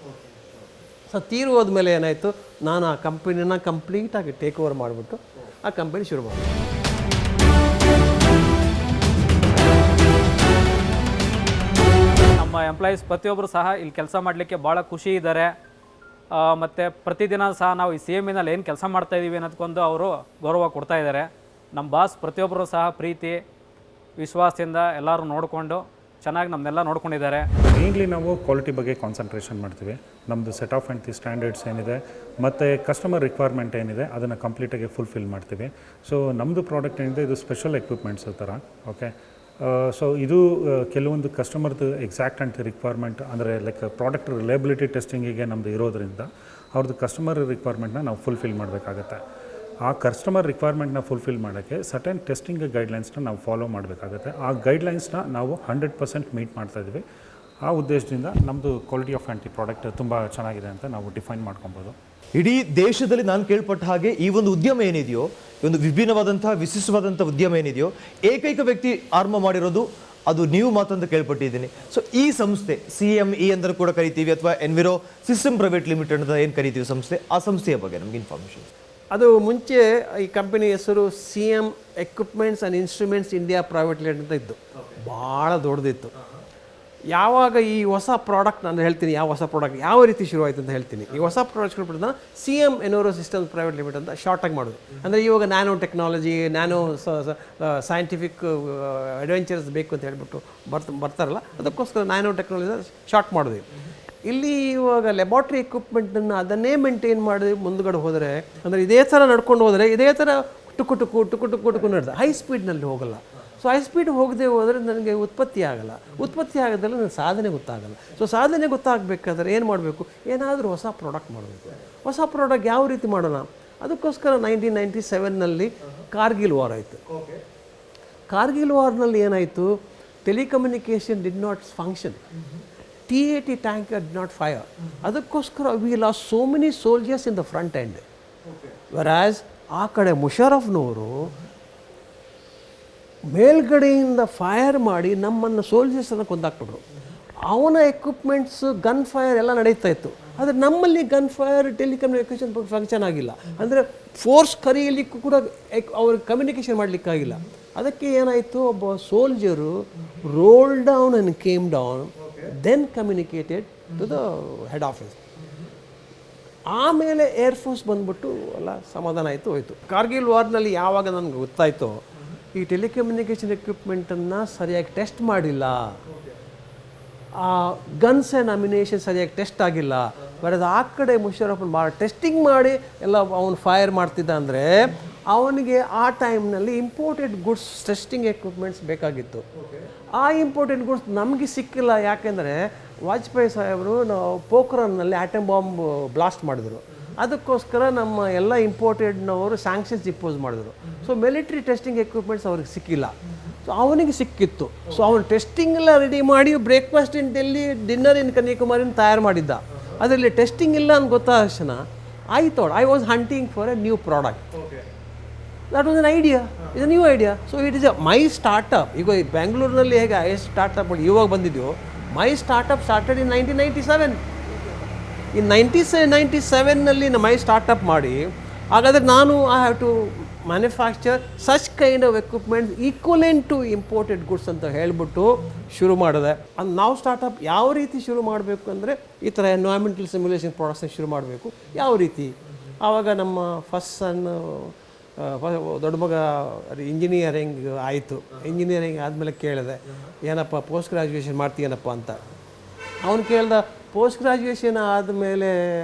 ಸೊ ತೀರೋದ್ಮೇಲೆ ಏನಾಯಿತು, ನಾನು ಆ ಕಂಪನಿನ ಕಂಪ್ಲೀಟಾಗಿ ಟೇಕ್ ಓವರ್ ಮಾಡಿಬಿಟ್ಟು ಆ ಕಂಪನಿ ಶುರು ಮಾಡಿದೆ. ನಮ್ಮ ಎಂಪ್ಲಾಯೀಸ್ ಪ್ರತಿಯೊಬ್ಬರು ಸಹ ಇಲ್ಲಿ ಕೆಲಸ ಮಾಡಲಿಕ್ಕೆ ಭಾಳ ಖುಷಿ ಇದ್ದಾರೆ. ಮತ್ತು ಪ್ರತಿದಿನ ಸಹ ನಾವು ಈ CMEನಲ್ಲಿ ಏನು ಕೆಲಸ ಮಾಡ್ತಾಯಿದ್ದೀವಿ ಅನ್ನೋದಕ್ಕೊಂದು ಅವರು ಗೌರವ ಕೊಡ್ತಾ ಇದ್ದಾರೆ. ನಮ್ಮ ಬಾಸ್ ಪ್ರತಿಯೊಬ್ಬರು ಸಹ ಪ್ರೀತಿ ವಿಶ್ವಾಸದಿಂದ ಎಲ್ಲರೂ ನೋಡಿಕೊಂಡು ಚೆನ್ನಾಗಿ ನಮ್ಮನ್ನೆಲ್ಲ ನೋಡ್ಕೊಂಡಿದ್ದಾರೆ. ಮೇನ್ಲಿ ನಾವು ಕ್ವಾಲಿಟಿ ಬಗ್ಗೆ ಕಾನ್ಸಂಟ್ರೇಷನ್ ಮಾಡ್ತೀವಿ. ನಮ್ಮದು set of and the standards ಏನಿದೆ ಮತ್ತು ಕಸ್ಟಮರ್ ರಿಕ್ವೈರ್ಮೆಂಟ್ ಏನಿದೆ ಅದನ್ನು ಕಂಪ್ಲೀಟಾಗಿ ಫುಲ್ಫಿಲ್ ಮಾಡ್ತೀವಿ. ಸೊ ನಮ್ಮದು ಪ್ರಾಡಕ್ಟ್ ಏನಿದೆ ಇದು ಸ್ಪೆಷಲ್ ಎಕ್ವಿಪ್ಮೆಂಟ್ಸ್ ಥರ. ಓಕೆ, ಸೊ ಇದು ಕೆಲವೊಂದು ಕಸ್ಟಮರ್ದು ಎಕ್ಸಾಕ್ಟ್ ಆ್ಯಂಡ್ ರಿಕ್ವೈರ್ಮೆಂಟ್ ಅಂದರೆ ಲೈಕ್ ಪ್ರಾಡಕ್ಟ್ ರಿಲಯಬಿಲಿಟಿ ಟೆಸ್ಟಿಂಗಿಗೆ ನಮ್ಮದು ಇರೋದ್ರಿಂದ ಅವ್ರದ್ದು ಕಸ್ಟಮರ್ ರಿಕ್ವೈರ್ಮೆಂಟ್ನ ನಾವು ಫುಲ್ಫಿಲ್ ಮಾಡಬೇಕಾಗತ್ತೆ. ಆ ಕಸ್ಟಮರ್ ರಿಕ್ವೈರ್ಮೆಂಟ್ನ ಫುಲ್ಫಿಲ್ ಮಾಡೋಕ್ಕೆ ಸರ್ಟನ್ ಟೆಸ್ಟಿಂಗ್ ಗೈಡ್ಲೈನ್ಸ್ನ ನಾವು ಫಾಲೋ ಮಾಡಬೇಕಾಗುತ್ತೆ. ಆ ಗೈಡ್ಲೈನ್ಸ್ನ ನಾವು 100% ಮೀಟ್ ಮಾಡ್ತಾಯಿದ್ವಿ. ಆ ಉದ್ದೇಶದಿಂದ ನಮ್ಮದು ಕ್ವಾಲಿಟಿ ಆಫ್ ಆ್ಯಂಟಿ ಪ್ರಾಡಕ್ಟ್ ತುಂಬ ಚೆನ್ನಾಗಿದೆ ಅಂತ ನಾವು ಡಿಫೈನ್ ಮಾಡ್ಕೊಬೋದು. ಇಡೀ ದೇಶದಲ್ಲಿ ನಾನು ಕೇಳ್ಪಟ್ಟ ಹಾಗೆ ಈ ಒಂದು ಉದ್ಯಮ ಏನಿದೆಯೋ, ಈ ಒಂದು ವಿಭಿನ್ನವಾದಂತಹ ವಿಶಿಷ್ಟವಾದಂಥ ಉದ್ಯಮ ಏನಿದೆಯೋ, ಏಕೈಕ ವ್ಯಕ್ತಿ ಆರಂಭ ಮಾಡಿರೋದು ಅದು ನೀವು ಮಾತಂತ ಕೇಳ್ಪಟ್ಟಿದ್ದೀನಿ. ಸೊ ಈ ಸಂಸ್ಥೆ CME ಅಂತ ಕೂಡ ಕರಿತೀವಿ, ಅಥವಾ ಎನ್ವಿರೋ ಸಿಸ್ಟಮ್ ಪ್ರೈವೇಟ್ ಲಿಮಿಟೆಡ್ ಅಂತ ಏನು ಕರಿತೀವಿ ಸಂಸ್ಥೆ, ಆ ಸಂಸ್ಥೆಯ ಬಗ್ಗೆ ನಮ್ಗೆ ಇನ್ಫಾರ್ಮೇಷನ್. ಅದು ಮುಂಚೆ ಈ ಕಂಪನಿ ಹೆಸರು CM equipments and instruments India private limited ಅಂತ ಇತ್ತು. ಭಾಳ ದೊಡ್ಡದಿತ್ತು. ಯಾವಾಗ ಈ ಹೊಸ ಪ್ರಾಡಕ್ಟ್ ನಾನು ಹೇಳ್ತೀನಿ, ಯಾವ ಹೊಸ ಪ್ರಾಡಕ್ಟ್ ಯಾವ ರೀತಿ ಶುರುವಾಯಿತು ಅಂತ ಹೇಳ್ತೀನಿ. ಈ ಹೊಸ ಪ್ರಾಡಕ್ಟ್ ಶುರುಪಡಿದ CM ಎನೋರೋ ಸಿಸ್ಟಮ್ಸ್ ಪ್ರೈವೇಟ್ ಲಿಮಿಟೆಡ್ ಅಂತ ಶಾರ್ಟಾಗಿ ಮಾಡೋದು. ಅಂದರೆ ಇವಾಗ nano technology, nano scientific adventures ಬೇಕು ಅಂತ ಹೇಳ್ಬಿಟ್ಟು ಬರ್ತಾರಲ್ಲ, ಅದಕ್ಕೋಸ್ಕರ ನ್ಯಾನೋ ಟೆಕ್ನಾಲಜಿ ಶಾರ್ಟ್ ಮಾಡಿದ್ವಿ. ಇಲ್ಲಿ ಇವಾಗ ಲೆಬಾರ್ಟ್ರಿ ಎಕ್ವಿಪ್ಮೆಂಟನ್ನು ಅದನ್ನೇ ಮೇಂಟೈನ್ ಮಾಡಿ ಮುಂದ್ಗಡೆ ಹೋದರೆ, ಅಂದರೆ ಇದೇ ಥರ ನಡ್ಕೊಂಡು ಹೋದರೆ ಇದೇ ಥರ ಟುಕು ಟುಕು ಟುಕು ಟುಕು ಟುಕು ನಡೆದ ಹೈ ಸ್ಪೀಡ್ನಲ್ಲಿ ಹೋಗಲ್ಲ. ಸೊ ಹೈ ಸ್ಪೀಡ್ ಹೋಗದೆ ಹೋದರೆ ನನಗೆ ಉತ್ಪತ್ತಿ ಆಗಲ್ಲ. ಉತ್ಪತ್ತಿ ಆಗೋದ್ರಲ್ಲಿ ನನಗೆ ಸಾಧನೆ ಗೊತ್ತಾಗಲ್ಲ. ಸೊ ಸಾಧನೆ ಗೊತ್ತಾಗಬೇಕಾದ್ರೆ ಏನು ಮಾಡಬೇಕು? ಏನಾದರೂ ಹೊಸ ಪ್ರಾಡಕ್ಟ್ ಮಾಡಬೇಕು. ಹೊಸ ಪ್ರಾಡಕ್ಟ್ ಯಾವ ರೀತಿ ಮಾಡೋಣ? ಅದಕ್ಕೋಸ್ಕರ 1997ನಲ್ಲಿ ಕಾರ್ಗಿಲ್ ವಾರ್ ಆಯಿತು. ಕಾರ್ಗಿಲ್ ವಾರ್ನಲ್ಲಿ ಏನಾಯಿತು? Telecommunication did not function. T-80 tanker did not fire. ಅದಕ್ಕೋಸ್ಕರ we lost so many soldiers in the front end. Whereas ಆ ಕಡೆ ಮುಷರಫ್ನವರು ಮೇಲ್ಗಡೆಯಿಂದ ಫೈರ್ ಮಾಡಿ ನಮ್ಮನ್ನು ಸೋಲ್ಜರ್ಸನ್ನು ಕೊಂದಾಕ್ಬಿಟ್ರು. ಅವನ ಎಕ್ವಿಪ್ಮೆಂಟ್ಸ್ ಗನ್ ಫೈರ್ ಎಲ್ಲ ನಡೀತಾ ಇತ್ತು. ಆದರೆ ನಮ್ಮಲ್ಲಿ ಗನ್ ಫೈರ್ ಟೆಲಿಕಮ್ಯುನಿಕೇಷನ್ ಫಂಕ್ಷನ್ ಆಗಿಲ್ಲ. ಅಂದರೆ ಫೋರ್ಸ್ ಕರೆಯಲಿಕ್ಕೂ ಕೂಡ ಅವ್ರಿಗೆ ಕಮ್ಯುನಿಕೇಷನ್ ಮಾಡಲಿಕ್ಕಾಗಿಲ್ಲ. ಅದಕ್ಕೆ ಏನಾಯಿತು? ಒಬ್ಬ soldier roll down and came down, then communicated to the head office. ಆಮೇಲೆ ಏರ್ಫೋರ್ಸ್ ಬಂದ್ಬಿಟ್ಟು ಎಲ್ಲ ಸಮಾಧಾನ ಆಯಿತು, ಹೋಯಿತು. ಕಾರ್ಗಿಲ್ ವಾರ್ನಲ್ಲಿ ಯಾವಾಗ ನನಗೆ ಗೊತ್ತಾಯಿತೋ ಈ ಟೆಲಿಕಮ್ಯುನಿಕೇಷನ್ ಎಕ್ವಿಪ್ಮೆಂಟನ್ನು ಸರಿಯಾಗಿ ಟೆಸ್ಟ್ ಮಾಡಿಲ್ಲ, ಆ ಗನ್ಸ್ ಆ್ಯಂಡ್ ಅಮ್ಯುನೇಷನ್ ಸರಿಯಾಗಿ ಟೆಸ್ಟ್ ಆಗಿಲ್ಲ. ಬರೋದು ಆ ಕಡೆ ಮುಷರಫನ್ ಭಾಳ ಟೆಸ್ಟಿಂಗ್ ಮಾಡಿ ಎಲ್ಲ ಅವನು ಫೈರ್ ಮಾಡ್ತಿದ್ದ. ಅಂದರೆ ಅವನಿಗೆ ಆ ಟೈಮ್ನಲ್ಲಿ ಇಂಪೋರ್ಟೆಡ್ ಗುಡ್ಸ್ ಟೆಸ್ಟಿಂಗ್ ಎಕ್ವಿಪ್ಮೆಂಟ್ಸ್ ಬೇಕಾಗಿತ್ತು. ಆ ಇಂಪೋರ್ಟೆಡ್ ಗುಡ್ಸ್ ನಮಗೆ ಸಿಕ್ಕಿಲ್ಲ. ಯಾಕೆಂದರೆ ವಾಜಪೇಯಿ ಸಾಹೇಬರು ನಾವು ಪೋಖ್ರಾನ್ನಲ್ಲಿ ಆಟಮ್ ಬಾಂಬ್ ಬ್ಲಾಸ್ಟ್ ಮಾಡಿದರು. ಅದಕ್ಕೋಸ್ಕರ ನಮ್ಮ ಎಲ್ಲ ಇಂಪೋರ್ಟೆಡ್ನವರು ಸ್ಯಾಂಕ್ಷನ್ಸ್ ಇಂಪೋಸ್ ಮಾಡಿದ್ರು. ಸೊ ಮಿಲಿಟ್ರಿ ಟೆಸ್ಟಿಂಗ್ ಎಕ್ವಿಪ್ಮೆಂಟ್ಸ್ ಅವ್ರಿಗೆ ಸಿಕ್ಕಿಲ್ಲ. ಸೊ ಅವನಿಗೆ ಸಿಕ್ಕಿತ್ತು. ಸೊ ಅವನು ಟೆಸ್ಟಿಂಗ್ ಎಲ್ಲ ರೆಡಿ ಮಾಡಿ ಬ್ರೇಕ್ಫಾಸ್ಟ್ ಇನ್ ಡೆಲ್ಲಿ, ಡಿನ್ನರ್ ಇನ್ ಕನ್ಯಾಕುಮಾರಿನ ತಯಾರು ಮಾಡಿದ್ದ. ಅದರಲ್ಲಿ ಟೆಸ್ಟಿಂಗ್ ಇಲ್ಲ ಅಂತ ಗೊತ್ತಾದ ತಕ್ಷಣ I was hunting for A new product. That was an idea, is a new idea. So it is my startup. ಈಗ ಬೆಂಗಳೂರಿನಲ್ಲಿ ಹೇಗೆ ಸ್ಟಾರ್ಟಪ್ಗಳು ಇವಾಗ ಬಂದಿದೆಯೋ, ಮೈ ಸ್ಟಾರ್ಟಪ್ ಸ್ಟಾರ್ಟೆಡ್ ಇನ್ 1997. ಈ 1997ನಲ್ಲಿ ಮೈ ಸ್ಟಾರ್ಟಪ್ ಮಾಡಿ, ಹಾಗಾದರೆ ನಾನು I have to manufacture such kind of equipments equivalent to imported goods ಅಂತ ಹೇಳಿಬಿಟ್ಟು ಶುರು ಮಾಡಿದೆ. ಅದು ನಾವು ಸ್ಟಾರ್ಟಪ್ ಯಾವ ರೀತಿ ಶುರು ಮಾಡಬೇಕು ಅಂದರೆ ಈ ಥರ ಎನ್ವೈರ್ಮೆಂಟಲ್ ಸಿಮ್ಯುಲೇಷನ್ ಪ್ರಾಡಕ್ಟ್ಸ್ನ ಶುರು ಮಾಡಬೇಕು. ಯಾವ ರೀತಿ? ಆವಾಗ ನಮ್ಮ ಫಸ್ಟ್ ಸನ್ ದೊಡ್ಡ ಮಗ ಇಂಜಿನಿಯರಿಂಗ್ ಆಯಿತು. ಇಂಜಿನಿಯರಿಂಗ್ ಆದಮೇಲೆ ಕೇಳಿದೆ, ಏನಪ್ಪ ಪೋಸ್ಟ್ ಗ್ರ್ಯಾಜುಯೇಷನ್ ಮಾಡ್ತೀಯನಪ್ಪ ಅಂತ. ಅವನು ಕೇಳ್ದ, ಪೋಸ್ಟ್ ಗ್ರ್ಯಾಜುಯೇಷನ್ ಆದಮೇಲೆ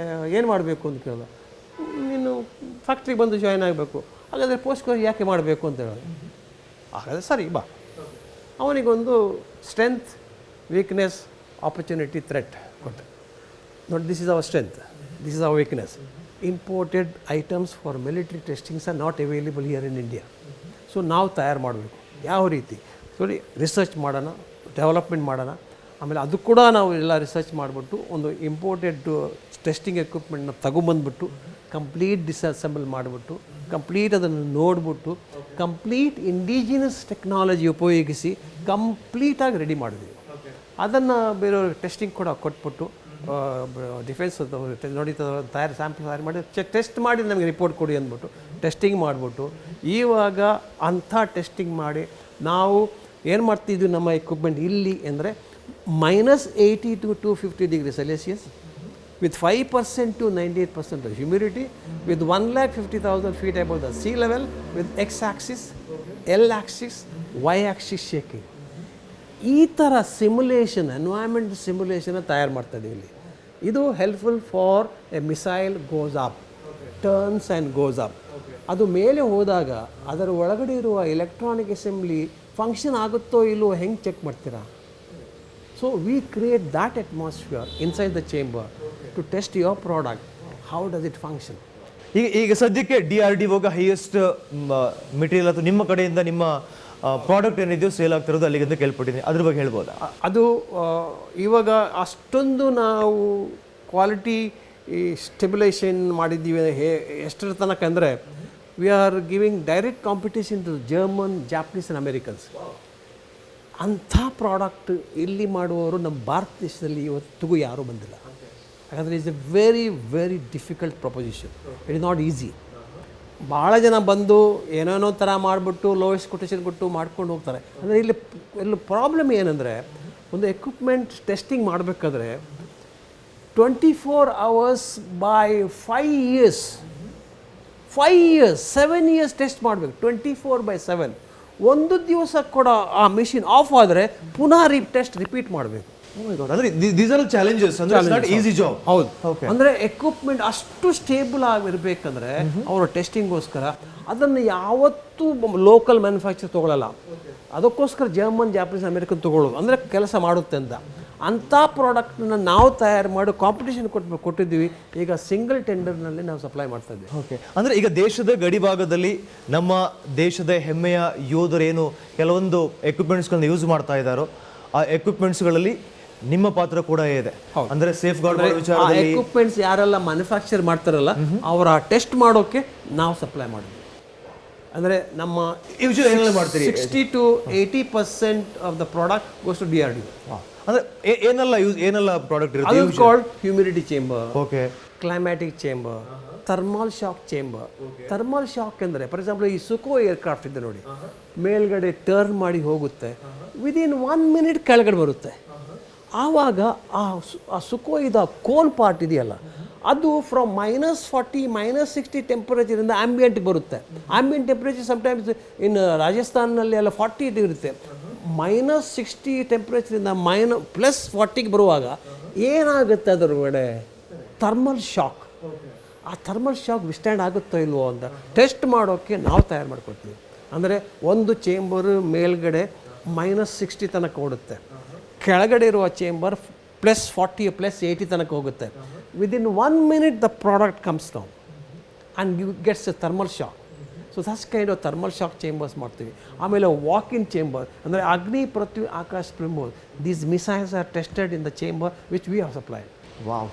ಏನು ಮಾಡಬೇಕು ಅಂತ ಕೇಳ್ದ. ನೀನು ಫ್ಯಾಕ್ಟ್ರಿಗೆ ಬಂದು ಜಾಯ್ನ್ ಆಗಬೇಕು. ಹಾಗಾದರೆ ಪೋಸ್ಟ್ ಗ್ರ್ಯಾಜುಯೇಷನ್ ಯಾಕೆ ಮಾಡಬೇಕು ಅಂತ ಹೇಳೋದು. ಹಾಗಾದರೆ ಸರಿ ಬಾ. ಅವನಿಗೊಂದು ಸ್ಟ್ರೆಂತ್, ವೀಕ್ನೆಸ್, ಆಪರ್ಚುನಿಟಿ, ಥ್ರೆಟ್ ಕೊಟ್ಟೆ. ನೋಡಿ, this is our strength, this is our weakness. Imported items for military testings are not available here in India. So ನಾವು ತಯಾರು ಮಾಡಬೇಕು. ಯಾವ ರೀತಿ? ನೋಡಿ, ರಿಸರ್ಚ್ ಮಾಡೋಣ, ಡೆವಲಪ್ಮೆಂಟ್ ಮಾಡೋಣ. ಆಮೇಲೆ ಅದು ಕೂಡ ನಾವು ಎಲ್ಲ ರಿಸರ್ಚ್ ಮಾಡಿಬಿಟ್ಟು ಒಂದು ಇಂಪೋರ್ಟೆಡ್ ಟೆಸ್ಟಿಂಗ್ ಎಕ್ವಿಪ್ಮೆಂಟ್ನ ತಗೊಂಬಂದ್ಬಿಟ್ಟು ಕಂಪ್ಲೀಟ್ ಡಿಸ್ಅಸೆಂಬಲ್ ಮಾಡಿಬಿಟ್ಟು ಕಂಪ್ಲೀಟ್ ಅದನ್ನು ನೋಡಿಬಿಟ್ಟು ಕಂಪ್ಲೀಟ್ ಇಂಡಿಜಿನಸ್ ಟೆಕ್ನಾಲಜಿ ಉಪಯೋಗಿಸಿ ಕಂಪ್ಲೀಟಾಗಿ ರೆಡಿ ಮಾಡಿದ್ವಿ. ಅದನ್ನು ಬೇರೆಯವ್ರಿಗೆ ಟೆಸ್ಟಿಂಗ್ ಕೂಡ ಕೊಟ್ಬಿಟ್ಟು ಡಿಫೆನ್ಸ್ ನೋಡಿ ಸ್ಯಾಂಪಲ್ ತಯಾರು ಮಾಡಿ ಟೆಸ್ಟ್ ಮಾಡಿ ನಮಗೆ ರಿಪೋರ್ಟ್ ಕೊಡಿ ಅಂದ್ಬಿಟ್ಟು ಟೆಸ್ಟಿಂಗ್ ಮಾಡಿಬಿಟ್ಟು ಇವಾಗ ಅಂಥ ಟೆಸ್ಟಿಂಗ್ ಮಾಡಿ ನಾವು ಏನು ಮಾಡ್ತಿದ್ವಿ ನಮ್ಮ ಎಕ್ವಿಪ್ಮೆಂಟ್ ಇಲ್ಲಿ ಅಂದರೆ -80 to 250 degrees Celsius with 5% to 98% of humidity, with 150,000 feet above the sea level, with x-axis, l-axis, y-axis shaking. ಈ ಥರ ಸಿಮ್ಯುಲೇಷನ್, ಎನ್ವೈರ್ಮೆಂಟ್ ಸಿಮ್ಯುಲೇಷನ್ ತಯಾರು ಮಾಡ್ತಾಯಿದ್ದೀವಿ ಇಲ್ಲಿ. ಇದು helpful for A missile goes up, turns and goes up. ಅದು ಮೇಲೆ ಹೋದಾಗ ಅದರ ಒಳಗಡೆ ಇರುವ ಎಲೆಕ್ಟ್ರಾನಿಕ್ ಅಸೆಂಬ್ಲಿ ಫಂಕ್ಷನ್ ಆಗುತ್ತೋ ಇಲ್ಲವೋ ಹೆಂಗೆ ಚೆಕ್ ಮಾಡ್ತೀರಾ? So we create that atmosphere inside the chamber to test your product. How does it function? ಈಗ ಸದ್ಯಕ್ಕೆ DRDOಗೆ ಹೈಯೆಸ್ಟ್ ಮೆಟೀರಿಯಲ್ ಅಥವಾ ನಿಮ್ಮ ಕಡೆಯಿಂದ ನಿಮ್ಮ ಪ್ರಾಡಕ್ಟ್ ಏನಿದೆಯೋ ಸೇಲ್ ಆಗ್ತಿರೋದು ಅಲ್ಲಿಗೆ ಅಂತ ಕೇಳ್ಪಟ್ಟಿದ್ದೀನಿ. ಅದ್ರ ಬಗ್ಗೆ ಹೇಳ್ಬೋದಾ? ಅದು ಇವಾಗ ಅಷ್ಟೊಂದು ನಾವು ಕ್ವಾಲಿಟಿ ಸ್ಟೆಬಿಲೈಸೇಷನ್ ಮಾಡಿದ್ದೀವಿ ಎಷ್ಟರ ತನಕ ಅಂದರೆ we are giving direct competition to German, Japanese and Americans. ಅಂಥ ಪ್ರಾಡಕ್ಟ್ ಇಲ್ಲಿ ಮಾಡುವವರು ನಮ್ಮ ಭಾರತ ದೇಶದಲ್ಲಿ ಇವತ್ತಿಗೂ ಯಾರೂ ಬಂದಿಲ್ಲ. ಯಾಕಂದರೆ it's a very very difficult proposition. It is not easy. ಭಾಳ ಜನ ಬಂದು ಏನೇನೋ ಥರ ಮಾಡಿಬಿಟ್ಟು ಲೋಯೆಸ್ಟ್ ಕೊಟೇಷನ್ ಕೊಟ್ಟು ಮಾಡ್ಕೊಂಡು ಹೋಗ್ತಾರೆ. ಅಂದರೆ ಇಲ್ಲಿ ಪ್ರಾಬ್ಲಮ್ ಏನಂದರೆ ಒಂದು ಎಕ್ವಿಪ್ಮೆಂಟ್ ಟೆಸ್ಟಿಂಗ್ ಮಾಡಬೇಕಾದ್ರೆ 24 hours by 5 years 7 years test ಮಾಡಬೇಕು. 24/7 ಒಂದು ದಿವಸ ಕೂಡ ಆ ಮಿಷಿನ್ ಆಫ್ ಆದರೆ ಪುನಃ ಟೆಸ್ಟ್ ರಿಪೀಟ್ ಮಾಡಬೇಕು. ಅಂದ್ರೆ ದೀಸ್ ಆರ್ ಚಾಲೆಂಜಸ್, ಅಂದ್ರೆ ಇಟ್ಸ್ ನಾಟ್ ಈಸಿ ಜಾಬ್. ಹೌದು. Okay. ಅಂದರೆ ಎಕ್ವಿಪ್ಮೆಂಟ್ ಅಷ್ಟು ಸ್ಟೇಬಲ್ ಆಗಿರ್ಬೇಕಂದ್ರೆ ಅವರ ಟೆಸ್ಟಿಂಗೋಸ್ಕರ ಅದನ್ನು ಯಾವತ್ತೂ ಲೋಕಲ್ ಮ್ಯಾನುಫ್ಯಾಕ್ಚರ್ ತೊಗೊಳ್ಳಲ್ಲ. ಅದಕ್ಕೋಸ್ಕರ ಜರ್ಮನ್, ಜಾಪನೀಸ್, ಅಮೇರಿಕನ್ ತೊಗೊಳ್ಳೋದು ಅಂದರೆ ಕೆಲಸ ಮಾಡುತ್ತೆ ಅಂಥ ಪ್ರಾಡಕ್ಟ್ನ ನಾವು ತಯಾರು ಮಾಡಿ ಕಾಂಪಿಟೇಷನ್ ಕೊಟ್ಟಿದ್ದೀವಿ. ಈಗ ಸಿಂಗಲ್ ಟೆಂಡರ್ನಲ್ಲಿ ನಾವು ಸಪ್ಲೈ ಮಾಡ್ತಾ ಇದ್ದೀವಿ. ಓಕೆ, ಅಂದ್ರೆ ಈಗ ದೇಶದ ಗಡಿ ಭಾಗದಲ್ಲಿ ನಮ್ಮ ದೇಶದ ಹೆಮ್ಮೆಯ ಯೋಧರೇನು ಕೆಲವೊಂದು ಎಕ್ವಿಪ್ಮೆಂಟ್ಸ್ಗಳನ್ನ ಯೂಸ್ ಮಾಡ್ತಾ ಇದ್ದಾರೋ ಆ ಎಕ್ವಿಪ್ಮೆಂಟ್ಸ್ಗಳಲ್ಲಿ ನಿಮ್ಮ ಪಾತ್ರ ಕೂಡ ಇದೆ. ಅಂದ್ರೆ ಸೇಫ್ ಗಾರ್ಡ್ ವಿಚಾರದಲ್ಲಿ ಎಕ್ವಿಪ್ಮೆಂಟ್ಸ್ ಯಾರೆಲ್ಲ ಮ್ಯಾನುಫ್ಯಾಕ್ಚರ್ ಮಾಡ್ತಾರಲ್ಲ ಅವರ ಟೆಸ್ಟ್ ಮಾಡೋಕೆ ನಾವು ಸಪ್ಲೈ ಮಾಡಿದ್ವಿ. ಅಂದರೆ ನಮ್ಮ ಯೂಶುವಲಿ ಏನೆಲ್ಲ ಮಾಡ್ತೀರಿ? 60 to 80% of the product goes to DRDO. ಅಂದ್ರೆ ಏನೆಲ್ಲ ಪ್ರಾಡಕ್ಟ್ ಅದು ಇರುತ್ತೆ? Called humidity chamber, okay, climatic chamber, thermal shock chamber. Thermal shock ಅಂದರೆ ಫಾರ್ ಎಕ್ಸಾಂಪಲ್ ಈ ಸುಕೋ ಏರ್ಕ್ರಾಫ್ಟ್ ಇದೆ ನೋಡಿ, ಮೇಲ್ಗಡೆ ಟರ್ನ್ ಮಾಡಿ ಹೋಗುತ್ತೆ, ವಿದಿನ್ 1 minute ಕೆಳಗಡೆ ಬರುತ್ತೆ. ಆವಾಗ ಆ ಸುಕೋ ಇದ ಕೋನ್ ಪಾರ್ಟ್ ಇದೆಯಲ್ಲ ಅದು ಫ್ರಮ್ -40 -60 ಟೆಂಪರೇಚರಿಂದ ಆಂಬಿಯಂಟ್ಗೆ ಬರುತ್ತೆ. ಆಂಬಿಯಂಟ್ ಟೆಂಪರೇಚರ್ ಸಮ್ಟೈಮ್ಸ್ ಇನ್ ರಾಜಸ್ಥಾನಲ್ಲಿ ಎಲ್ಲ 40 ಇರುತ್ತೆ. -60 ಟೆಂಪ್ರೇಚರಿಂದ +40ಗೆ ಬರುವಾಗ ಏನಾಗುತ್ತೆ ಅದರೊಳಗಡೆ ಥರ್ಮಲ್ ಶಾಕ್. ಆ ಥರ್ಮಲ್ ಶಾಕ್ ವಿಸ್ಟ್ಯಾಂಡ್ ಆಗುತ್ತೋ ಇಲ್ವೋ ಅಂತ ಟೆಸ್ಟ್ ಮಾಡೋಕ್ಕೆ ನಾವು ತಯಾರು ಮಾಡ್ಕೊಡ್ತೀವಿ. ಅಂದರೆ ಒಂದು ಚೇಂಬರು ಮೇಲ್ಗಡೆ -60 ತನಕ ಓಡುತ್ತೆ, ಕೆಳಗಡೆ ಇರುವ ಚೇಂಬರ್ +40 +80 ತನಕ ಹೋಗುತ್ತೆ. Within 1 minute the product comes down and you gets a thermal shock. So that's kind of thermal shock chambers ಮಾಡ್ತೀವಿ. ಆಮೇಲೆ ವಾಕ್ ಇನ್ ಚೇಂಬರ್ ಅಂದರೆ Agni, Prithvi, Akash, BrahMos, these missiles are tested in the chamber which we have supplied. Wow.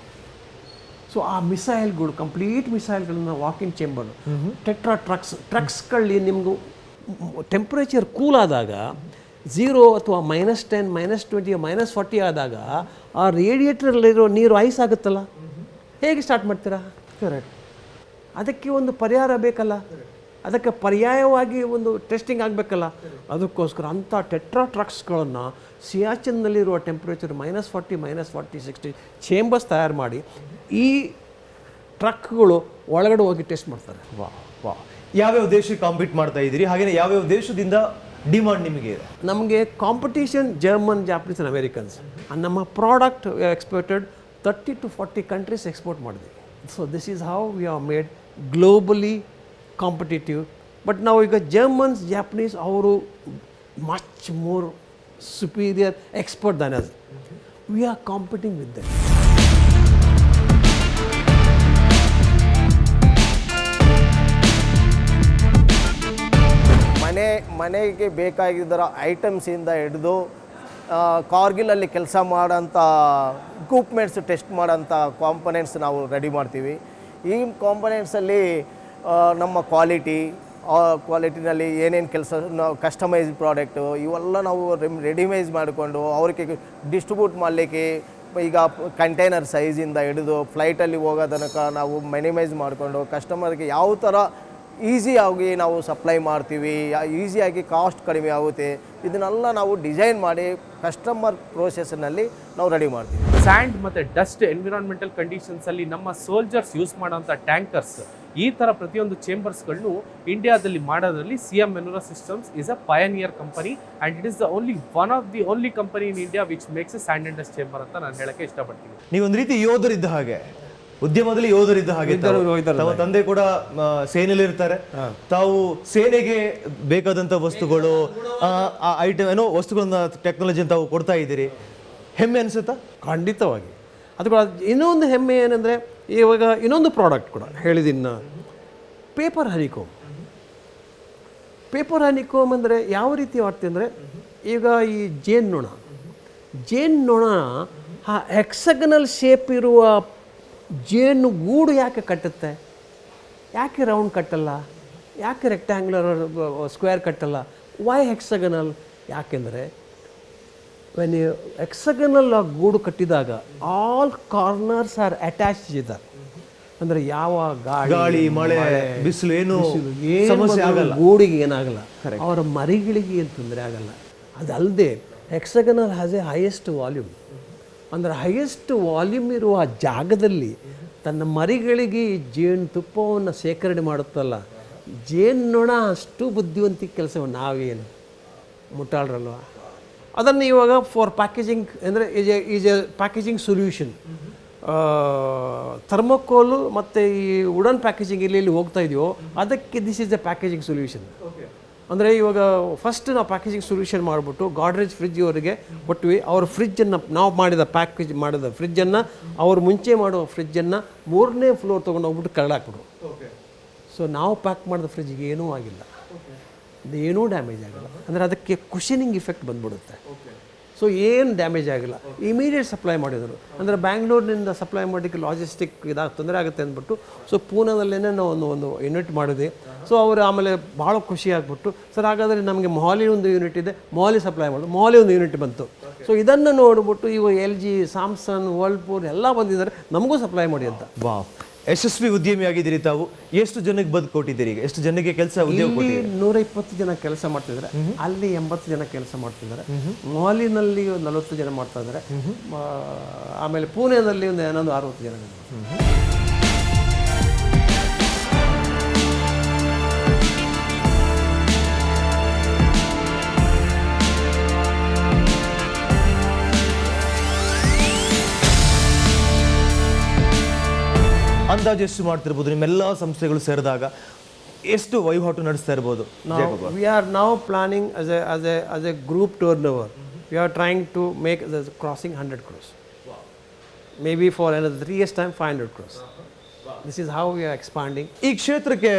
So ಆ ಮಿಸೈಲ್ಗಳು, ಕಂಪ್ಲೀಟ್ ಮಿಸೈಲ್ಗಳನ್ನ ವಾಕ್ ಇನ್ ಚೇಂಬರ್, ಟೆಟ್ರಾ ಟ್ರಕ್ಸ್ಗಳಲ್ಲಿ ನಿಮಗೂ ಟೆಂಪ್ರೇಚರ್ ಕೂಲ್ ಆದಾಗ 0 ಅಥವಾ -10 -20 -40 ಆದಾಗ ಆ ರೇಡಿಯೇಟರಲ್ಲಿರೋ ನೀರು ಐಸ್ ಆಗುತ್ತಲ್ಲ, ಹೇಗೆ ಸ್ಟಾರ್ಟ್ ಮಾಡ್ತೀರಾ? ಕರೆಕ್ಟ್. ಅದಕ್ಕೆ ಒಂದು ಪರಿಹಾರ ಬೇಕಲ್ಲ, ಅದಕ್ಕೆ ಪರ್ಯಾಯವಾಗಿ ಒಂದು ಟೆಸ್ಟಿಂಗ್ ಆಗಬೇಕಲ್ಲ. ಅದಕ್ಕೋಸ್ಕರ ಅಂಥ ಟೆಟ್ರಾ ಟ್ರಕ್ಸ್ಗಳನ್ನು ಸಿಯಾಚಿನ್ನಲ್ಲಿರುವ ಟೆಂಪ್ರೇಚರ್ -40 -40 -60 ಚೇಂಬರ್ಸ್ ತಯಾರು ಮಾಡಿ ಈ ಟ್ರಕ್ಗಳು ಒಳಗಡೆ ಹೋಗಿ ಟೆಸ್ಟ್ ಮಾಡ್ತಾರೆ. ವಾ. ಯಾವ್ಯಾವ ದೇಶಕ್ಕೆ ಕಾಂಪೀಟ್ ಮಾಡ್ತಾ ಇದ್ದೀರಿ? ಹಾಗೇನೆ ಯಾವ್ಯಾವ ದೇಶದಿಂದ ಡಿಮಾಂಡ್ ನಿಮಗೆ ಇದೆ? ನಮಗೆ competition German, Japanese and Americans. ನಮ್ಮ product exported 30 to 40 countries export ಮಾಡಿದ್ವಿ. So this is how we are made globally competitive. But ನಾವು ಈಗ ಜರ್ಮನ್ಸ್, ಜಾಪನೀಸ್ ಅವರು much more superior expert than us. We are competing with them. ಮನೆಗೆ ಬೇಕಾಗಿದ್ದರ ಐಟಮ್ಸಿಂದ ಹಿಡಿದು ಕಾರ್ಗಿಲಲ್ಲಿ ಕೆಲಸ ಮಾಡೋಂಥ ಇಕ್ವಿಪ್ಮೆಂಟ್ಸ್ ಟೆಸ್ಟ್ ಮಾಡೋಂಥ ಕಾಂಪೊನೆಂಟ್ಸ್ ನಾವು ರೆಡಿ ಮಾಡ್ತೀವಿ. ಈ ಕಾಂಪೊನೆಂಟ್ಸಲ್ಲಿ ನಮ್ಮ ಕ್ವಾಲಿಟಿನಲ್ಲಿ ಏನೇನು ಕೆಲಸ, ನಾವು ಕಸ್ಟಮೈಸ್ ಪ್ರಾಡಕ್ಟು ಇವೆಲ್ಲ ನಾವು ರೆಡಿಮೈಸ್ ಮಾಡಿಕೊಂಡು ಅವ್ರಿಗೆ ಡಿಸ್ಟ್ರಿಬ್ಯೂಟ್ ಮಾಡಲಿಕ್ಕೆ ಈಗ ಕಂಟೈನರ್ ಸೈಜಿಂದ ಹಿಡಿದು ಫ್ಲೈಟಲ್ಲಿ ಹೋಗೋ ತನಕ ನಾವು ಮಿನಿಮೈಸ್ ಮಾಡಿಕೊಂಡು ಕಸ್ಟಮರ್ಗೆ ಯಾವ ಥರ ಈಸಿಯಾಗಿ ನಾವು ಸಪ್ಲೈ ಮಾಡ್ತೀವಿ, ಈಸಿಯಾಗಿ ಕಾಸ್ಟ್ ಕಡಿಮೆ ಆಗುತ್ತೆ, ಇದನ್ನೆಲ್ಲ ನಾವು ಡಿಸೈನ್ ಮಾಡಿ ಕಸ್ಟಮರ್ ಪ್ರೋಸೆಸ್ನಲ್ಲಿ ನಾವು ರೆಡಿ ಮಾಡ್ತೀವಿ. ಸ್ಯಾಂಡ್ ಮತ್ತು ಡಸ್ಟ್ ಎನ್ವಿರಾನ್ಮೆಂಟಲ್ ಕಂಡೀಷನ್ಸಲ್ಲಿ ನಮ್ಮ ಸೋಲ್ಜರ್ಸ್ ಯೂಸ್ ಮಾಡೋಂಥ ಟ್ಯಾಂಕರ್ಸ್, ಈ ಥರ ಪ್ರತಿಯೊಂದು ಚೇಂಬರ್ಸ್ಗಳನ್ನು ಇಂಡಿಯಾದಲ್ಲಿ ಮಾಡೋದ್ರಲ್ಲಿ CM Enura Systems is a pioneer company and it is the one of the only company in India which makes a sand and dust chamber ಅಂತ ನಾನು ಹೇಳಕ್ಕೆ ಇಷ್ಟಪಡ್ತೀನಿ. ನೀವೊಂದು ರೀತಿ ಯೋಧರಿದ್ದ ಹಾಗೆ, ಉದ್ಯಮದಲ್ಲಿ ಯೋಧರಿದ್ದ ಹಾಗೆ. ತಮ್ಮ ತಂದೆ ಕೂಡ ಸೇನೆಯಲ್ಲಿ ಇರ್ತಾರೆ, ತಾವು ಸೇನೆಗೆ ಬೇಕಾದಂತ ವಸ್ತುಗಳು, ಐಟಮ್ ಏನೋ ವಸ್ತುಗಳನ್ನ, ಟೆಕ್ನಾಲಜಿ ತಾವು ಕೊಡ್ತಾ ಇದ್ದೀರಿ. ಹೆಮ್ಮೆ ಅನ್ಸುತ್ತಾ? ಖಂಡಿತವಾಗಿ. ಅದು ಕೂಡ ಇನ್ನೊಂದು ಹೆಮ್ಮೆ ಏನಂದರೆ ಇವಾಗ ಇನ್ನೊಂದು ಪ್ರಾಡಕ್ಟ್ ಕೂಡ ಹೇಳಿದಿನ್ನ ಪೇಪರ್ ಹನಿಕೋಮ್. ಪೇಪರ್ ಹನಿಕೋಮ್ ಅಂದರೆ ಯಾವ ರೀತಿ ಮಾಡ್ತೀವಿ ಅಂದರೆ, ಈಗ ಈ ಜೇನ್ನೊಣ ಆ ಹೆಕ್ಸಗನಲ್ ಶೇಪ್ ಇರುವ ಜೇನು ಗೂಡು ಯಾಕೆ ಕಟ್ಟುತ್ತೆ? ಯಾಕೆ ರೌಂಡ್ ಕಟ್ಟಲ್ಲ? ಯಾಕೆ ರೆಕ್ಟ್ಯಾಂಗ್ಯುಲರ್ ಸ್ಕ್ವೇರ್ ಕಟ್ಟಲ್ಲ? ವೈ ಹೆಕ್ಸಗನಲ್? ಯಾಕೆಂದರೆ ವೆನ್ ಯು ಹೆಕ್ಸಗನಲ್ ಗೂಡು ಕಟ್ಟಿದಾಗ ಆಲ್ ಕಾರ್ನರ್ಸ್ ಆರ್ ಅಟ್ಯಾಚ್ಡ್ ಇದ್ದಾರೆ. ಅಂದರೆ ಯಾವ ಗಾಳಿ, ಮಳೆ, ಬಿಸಿಲು ಏನು ಸಮಸ್ಯೆ ಆಗಲ್ಲ, ಗೂಡಿಗೆ ಏನಾಗಲ್ಲ, ಅವರ ಮರಿಗಳಿಗೆ ಏನು ತೊಂದರೆ ಆಗಲ್ಲ. ಅದಲ್ಲದೆ ಹೆಕ್ಸಗನಲ್ ಹ್ಯಾಸ್ ಎ ಹೈಯೆಸ್ಟ್ ವಾಲ್ಯೂಮ್. ಅಂದರೆ ಹೈಯೆಸ್ಟ್ ವಾಲ್ಯೂಮ್ ಇರುವ ಜಾಗದಲ್ಲಿ ತನ್ನ ಮರಿಗಳಿಗೆ ಜೇನುತುಪ್ಪವನ್ನು ಶೇಖರಣೆ ಮಾಡುತ್ತಲ್ಲ, ಜೇನ್ನೊಣ ಅಷ್ಟು ಬುದ್ಧಿವಂತಿಕೆ ಕೆಲಸವನ್ನು ನಾವೇನು ಮುಟ್ಟಾಳ್ರಲ್ವ. ಅದನ್ನು ಇವಾಗ ಫಾರ್ ಪ್ಯಾಕೇಜಿಂಗ್ ಅಂದರೆ is A packaging solution. Thermocol ಮತ್ತು ಈ ವುಡನ್ ಪ್ಯಾಕೇಜಿಂಗ್ ಇಲ್ಲಿ ಹೋಗ್ತಾ ಇದೆಯೋ ಅದಕ್ಕೆ this is A packaging solution. ಅಂದರೆ ಇವಾಗ ಫಸ್ಟ್ ನಾವು ಪ್ಯಾಕೇಜಿಂಗ್ ಸೊಲ್ಯೂಷನ್ ಮಾಡಿಬಿಟ್ಟು ಗಾಡ್ರೇಜ್ ಫ್ರಿಜ್ ಅವರಿಗೆ ಕೊಟ್ವಿ. ಅವ್ರ ಫ್ರಿಜ್ಜನ್ನು ನಾವು ಮಾಡಿದ ಪ್ಯಾಕೇಜ್ ಮಾಡಿದ ಫ್ರಿಜ್ಜನ್ನು ಅವ್ರು ಮುಂಚೆ ಮಾಡೋ ಫ್ರಿಜ್ಜನ್ನು 3ನೇ ಫ್ಲೋರ್ ತೊಗೊಂಡು ಹೋಗ್ಬಿಟ್ಟು ಕರಳಾಕ್ಬಿಡು. ಸೊ ನಾವು ಪ್ಯಾಕ್ ಮಾಡಿದ ಫ್ರಿಜ್ಗೆ ಏನೂ ಆಗಿಲ್ಲ, ಏನೂ ಡ್ಯಾಮೇಜ್ ಆಗಿಲ್ಲ. ಅಂದರೆ ಅದಕ್ಕೆ ಕುಷನಿಂಗ್ ಇಫೆಕ್ಟ್ ಬಂದ್ಬಿಡುತ್ತೆ. ಸೊ ಏನು ಡ್ಯಾಮೇಜ್ ಆಗಿಲ್ಲ, ಇಮಿಡಿಯೇಟ್ ಸಪ್ಲೈ ಮಾಡಿದರು. ಅಂದರೆ ಬ್ಯಾಂಗ್ಳೂರಿನಿಂದ ಸಪ್ಲೈ ಮಾಡೋಕ್ಕೆ ಲಾಜಿಸ್ಟಿಕ್ ತೊಂದರೆ ಆಗುತ್ತೆ ಅಂದ್ಬಿಟ್ಟು ಸೊ ಪೂನಾದಲ್ಲೇ ನಾವು ಒಂದು ಯೂನಿಟ್ ಮಾಡಿದ್ವಿ. ಸೊ ಅವರು ಆಮೇಲೆ ಭಾಳ ಖುಷಿ ಆಗಿಬಿಟ್ಟು, ಸರ್ ಹಾಗಾದರೆ ನಮಗೆ ಮೊಹಾಲಿ ಒಂದು ಯೂನಿಟ್ ಇದೆ, ಮೊಹಾಲಿ ಸಪ್ಲೈ ಮಾಡೋದು, ಮೊಹಾಲಿ ಒಂದು ಯೂನಿಟ್ ಬಂತು. ಸೊ ಇದನ್ನು ನೋಡಿಬಿಟ್ಟು ಇವು LG, ಸ್ಯಾಮ್ಸಂಗ್, ವರ್ಲ್ಪೂಲ್ ಎಲ್ಲ ಬಂದಿದ್ದಾರೆ, ನಮಗೂ ಸಪ್ಲೈ ಮಾಡಿ ಅಂತ. ವಾವ್, ಯಶಸ್ವಿ ಉದ್ಯಮಿಯಾಗಿದ್ದೀರಿ ತಾವು. ಎಷ್ಟು ಜನಕ್ಕೆ ಬದುಕು ಕೊಟ್ಟಿದ್ದೀರಿ ಈಗ? ಎಷ್ಟು ಜನಕ್ಕೆ ಕೆಲಸ ಉದ್ಯೋಗ ಇಲ್ಲಿ ಕೊಟ್ಟಿದ್ದೀರಿ? 120 ಜನ ಕೆಲಸ ಮಾಡ್ತಿದ್ದಾರೆ, ಅಲ್ಲಿ 80 ಜನ ಕೆಲಸ ಮಾಡ್ತಿದ್ದಾರೆ, ಮೊಹಾಲಿನಲ್ಲಿ 40 ಜನ ಮಾಡ್ತಾ ಇದ್ದಾರೆ, ಆಮೇಲೆ ಪುಣೆನಲ್ಲಿ ಒಂದು 60 ಜನ. ಅಂದಾಜು ಎಷ್ಟು ಮಾಡ್ತಿರ್ಬೋದು ನಿಮ್ಮೆಲ್ಲ ಸಂಸ್ಥೆಗಳು ಸೇರಿದಾಗ? ಎಷ್ಟು ವಹಿವಾಟು ನಡೆಸ್ತಾ ಇರ್ಬೋದು? We are now planning as a group turnover. We are trying to make the crossing 100 crores. Maybe for another 3 years time 500 crores. This is how we are expanding. ಈ ಕ್ಷೇತ್ರಕ್ಕೆ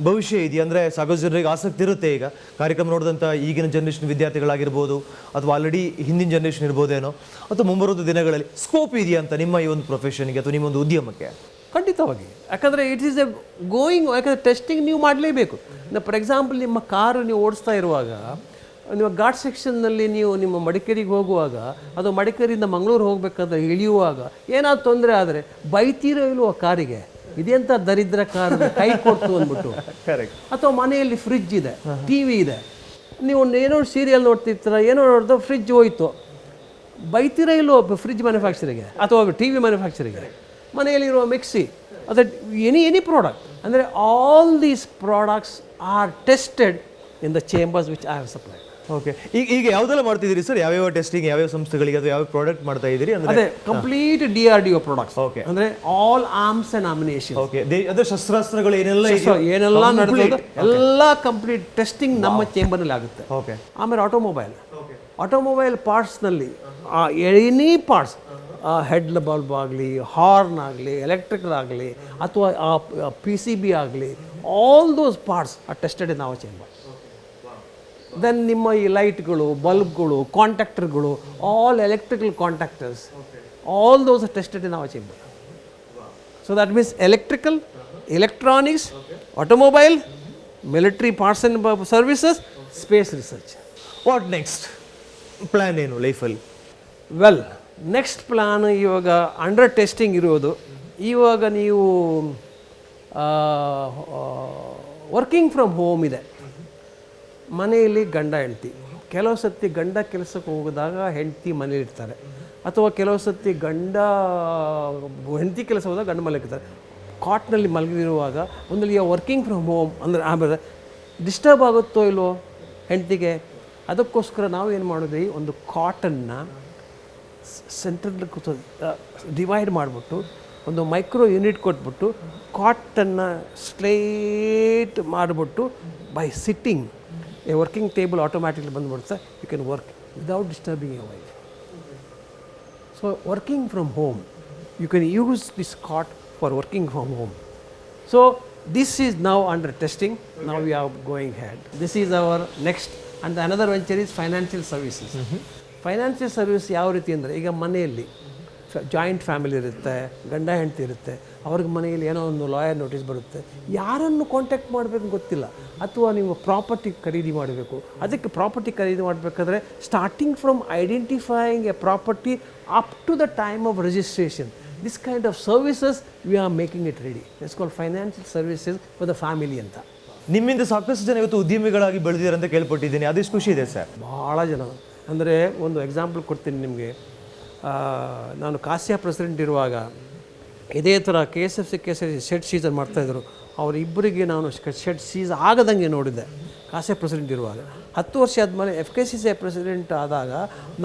ಭವಿಷ್ಯ ಇದೆಯಾ? ಅಂದರೆ ಸಾಕಷ್ಟು ಜನರಿಗೆ ಆಸಕ್ತಿ ಇರುತ್ತೆ. ಈಗ ಕಾರ್ಯಕ್ರಮ ನೋಡಿದಂಥ ಈಗಿನ ಜನ್ರೇಷನ್ ವಿದ್ಯಾರ್ಥಿಗಳಾಗಿರ್ಬೋದು ಅಥವಾ ಆಲ್ರೆಡಿ ಹಿಂದಿನ ಜನ್ರೇಷನ್ ಇರ್ಬೋದೇನೋ, ಅಥವಾ ಮುಂಬರುವ ದಿನಗಳಲ್ಲಿ ಸ್ಕೋಪ್ ಇದೆಯಾ ಅಂತ ನಿಮ್ಮ ಈ ಒಂದು ಪ್ರೊಫೆಷನ್ಗೆ ಅಥವಾ ನಿಮ್ಮ ಒಂದು ಉದ್ಯಮಕ್ಕೆ? ಖಂಡಿತವಾಗಿ. ಯಾಕಂದರೆ ಇಟ್ ಈಸ್ ಎ ಗೋಯಿಂಗ್, ಯಾಕಂದರೆ ಟೆಸ್ಟಿಂಗ್ ನೀವು ಮಾಡಲೇಬೇಕು. ಫಾರ್ ಎಕ್ಸಾಂಪಲ್, ನಿಮ್ಮ ಕಾರು ನೀವು ಓಡಿಸ್ತಾ ಇರುವಾಗ, ನೀವು ಘಾಟ್ ಸೆಕ್ಷನ್ನಲ್ಲಿ ನೀವು ನಿಮ್ಮ ಮಡಿಕೇರಿಗೆ ಹೋಗುವಾಗ, ಅದು ಮಡಿಕೇರಿಯಿಂದ ಮಂಗಳೂರು ಹೋಗಬೇಕಾದ್ರೆ ಇಳಿಯುವಾಗ ಏನಾದ್ರು ತೊಂದರೆ ಆದರೆ ಬೈತೀರೋ ಇಲ್ವೋ ಕಾರಿಗೆ, ಇದೆಂಥ ದರಿದ್ರ ಕಾರು ಕೈ ಕೊಡ್ತು ಅಂದ್ಬಿಟ್ಟು. ಕರೆಕ್ಟ್. ಅಥವಾ ಮನೆಯಲ್ಲಿ ಫ್ರಿಜ್ ಇದೆ, TV ಇದೆ, ನೀವು ಏನೋ ಸೀರಿಯಲ್ ನೋಡ್ತಿರ್ತೀರ, ಏನೋ ನೋಡಿದ್ರೆ ಫ್ರಿಜ್ ಹೋಯ್ತು, ಬೈತೀರ ಇಲ್ಲೋ ಫ್ರಿಜ್ ಮ್ಯಾನುಫ್ಯಾಕ್ಚರಿಗೆ ಅಥವಾ TV ಮ್ಯಾನುಫ್ಯಾಕ್ಚರಿಗೆ? ಮನೆಯಲ್ಲಿರುವ ಮಿಕ್ಸಿ ಅಥವಾ ಎನಿ ಪ್ರಾಡಕ್ಟ್, ಅಂದರೆ all these products are tested in the chambers which I have supplied. Okay, ಈಗ ಯಾವುದೆಲ್ಲ ಮಾಡ್ತಿದ್ದೀರಿ ಸರ್? ಯಾವ್ಯಾವ ಟೆಸ್ಟಿಂಗ್, ಯಾವ್ಯಾವ ಸಂಸ್ಥೆಗಳಿಗೆ ಅಥವಾ ಯಾವ ಪ್ರಾಡಕ್ಟ್ ಮಾಡ್ತಾ ಇದ್ದೀರಿ? ಅದೇ ಕಂಪ್ಲೀಟ್ DRDO ಪ್ರಾಡಕ್ಟ್ಸ್. Okay. ಅಂದರೆ ಆಲ್ ಆರ್ಮ್ಸ್ ಆ್ಯಂಡ್ ಆಮಿನೇಷನ್. ಓಕೆ, ಅದೇ ಶಸ್ತ್ರಾಸ್ತ್ರಗಳು ಏನೆಲ್ಲ ಇದೆಯೋ ಏನೆಲ್ಲ ನಡೆದಿದೆ ಎಲ್ಲ ಕಂಪ್ಲೀಟ್ ಟೆಸ್ಟಿಂಗ್ ನಮ್ಮ ಚೇಂಬರ್ನಲ್ಲಿ ಆಗುತ್ತೆ. ಓಕೆ. ಆಮೇಲೆ ಆಟೋಮೊಬೈಲ್ ಪಾರ್ಟ್ಸ್ನಲ್ಲಿ ಎನಿ ಪಾರ್ಟ್ಸ್, ಹೆಡ್ ಬಲ್ಬ್ ಆಗಲಿ, ಹಾರ್ನ್ ಆಗಲಿ, ಎಲೆಕ್ಟ್ರಿಕಲ್ ಆಗಲಿ, ಅಥವಾ PCB ಆಗಲಿ, all those parts are tested in our chamber. Then ನಿಮ್ಮ ಈ ಲೈಟ್ಗಳು, ಬಲ್ಬ್ಗಳು, ಕಾಂಟ್ಯಾಕ್ಟರ್ಗಳು, all electrical contactors, all those are tested in our chamber. So that means electrical, electronics, automobile, military parts and services, space research. What next plan ಏನು ಲೈಫಲ್ಲಿ? ವೆಲ್, ನೆಕ್ಸ್ಟ್ ಪ್ಲಾನ್ ಇವಾಗ ಅಂಡರ್ ಟೆಸ್ಟಿಂಗ್ ಇರೋದು. ಇವಾಗ ನೀವು ವರ್ಕಿಂಗ್ ಫ್ರಮ್ ಹೋಮ್ ಇದೆ, ಮನೆಯಲ್ಲಿ ಗಂಡ ಹೆಂಡ್ತಿ. ಕೆಲವು ಸತಿ ಗಂಡ ಕೆಲಸಕ್ಕೆ ಹೋಗಿದಾಗ ಹೆಂಡ್ತಿ ಮನೇಲಿರ್ತಾರೆ, ಅಥವಾ ಕೆಲವು ಸತಿ ಹೆಂಡ್ತಿ ಕೆಲಸ ಹೋದಾಗ ಗಂಡ ಮಲಗಿರ್ತಾರೆ. ಕಾಟ್ನಲ್ಲಿ ಮಲಗಿರುವಾಗ ಒಂದಲ್ಲಿ ವರ್ಕಿಂಗ್ ಫ್ರಮ್ ಹೋಮ್ ಅಂದರೆ ಆಮೇಲೆ ಡಿಸ್ಟರ್ಬ್ ಆಗುತ್ತೋ ಇಲ್ವೋ ಹೆಂಡ್ತಿಗೆ, ಅದಕ್ಕೋಸ್ಕರ ನಾವು ಏನು ಮಾಡಿದ್ವಿ, ಒಂದು ಕಾಟನ್ನ ಸೆಂಟ್ರಲ್ಲಿ ಡಿವೈಡ್ ಮಾಡಿಬಿಟ್ಟು ಒಂದು ಮೈಕ್ರೋ ಯೂನಿಟ್ ಕೊಟ್ಬಿಟ್ಟು ಕಾಟನ್ನು ಸ್ಟ್ರೈಟ್ ಮಾಡಿಬಿಟ್ಟು by sitting a working table automatically ಬಂದುಬಿಡುತ್ತೆ. You can work without disturbing your wife. So working from home, you can use this cot for working from home. So this is now under testing. Now we are going head. This is our next. And another venture is financial services. Financial service ಯಾವ ರೀತಿ ಅಂದರೆ, ಈಗ ಮನೆಯಲ್ಲಿ ಜಾಯಿಂಟ್ ಫ್ಯಾಮಿಲಿ ಇರುತ್ತೆ, ಗಂಡ ಹೆಂಡತಿ ಇರುತ್ತೆ, ಅವ್ರಿಗೆ ಮನೆಯಲ್ಲಿ ಏನೋ ಒಂದು ಲಾಯರ್ ನೋಟಿಸ್ ಬರುತ್ತೆ, ಯಾರನ್ನು ಕಾಂಟ್ಯಾಕ್ಟ್ ಮಾಡಬೇಕು ಗೊತ್ತಿಲ್ಲ, ಅಥವಾ ನೀವು ಪ್ರಾಪರ್ಟಿ ಖರೀದಿ ಮಾಡಬೇಕು. ಅದಕ್ಕೆ ಪ್ರಾಪರ್ಟಿ ಖರೀದಿ ಮಾಡಬೇಕಾದ್ರೆ starting from identifying a property up to the time of registration, this kind of services we are making it ready. It's called financial services for the family ಅಂತ. ನಿಮ್ಮಿಂದ ಸಾಕಷ್ಟು ಜನ ಇವತ್ತು ಉದ್ಯಮಿಗಳಾಗಿ ಬೆಳೆದಿದ್ದಾರೆ ಅಂತ ಕೇಳ್ಪಟ್ಟಿದ್ದೀನಿ, ಅದೆಷ್ಟು ಖುಷಿ ಇದೆ ಸರ್? ಭಾಳ ಜನ ಅಂದರೆ ಒಂದು ಎಕ್ಸಾಂಪಲ್ ಕೊಡ್ತೀನಿ ನಿಮಗೆ. ನಾನು ಕಾಸ್ಯಾ ಪ್ರೆಸಿಡೆಂಟ್ ಇರುವಾಗ ಇದೇ ಥರ KSFC ಶೆಡ್ ಸೀಸನ್ ಮಾಡ್ತಾಯಿದ್ರು. ಅವರಿಬ್ಬರಿಗೆ ನಾನು ಶೆಡ್ ಸೀಸ್ ಆಗದಂಗೆ ನೋಡಿದ್ದೆ ಕಾಸ್ಯಾ ಪ್ರೆಸಿಡೆಂಟ್ ಇರುವಾಗ. 10 ವರ್ಷ ಆದಮೇಲೆ FKCCI ಪ್ರೆಸಿಡೆಂಟ್ ಆದಾಗ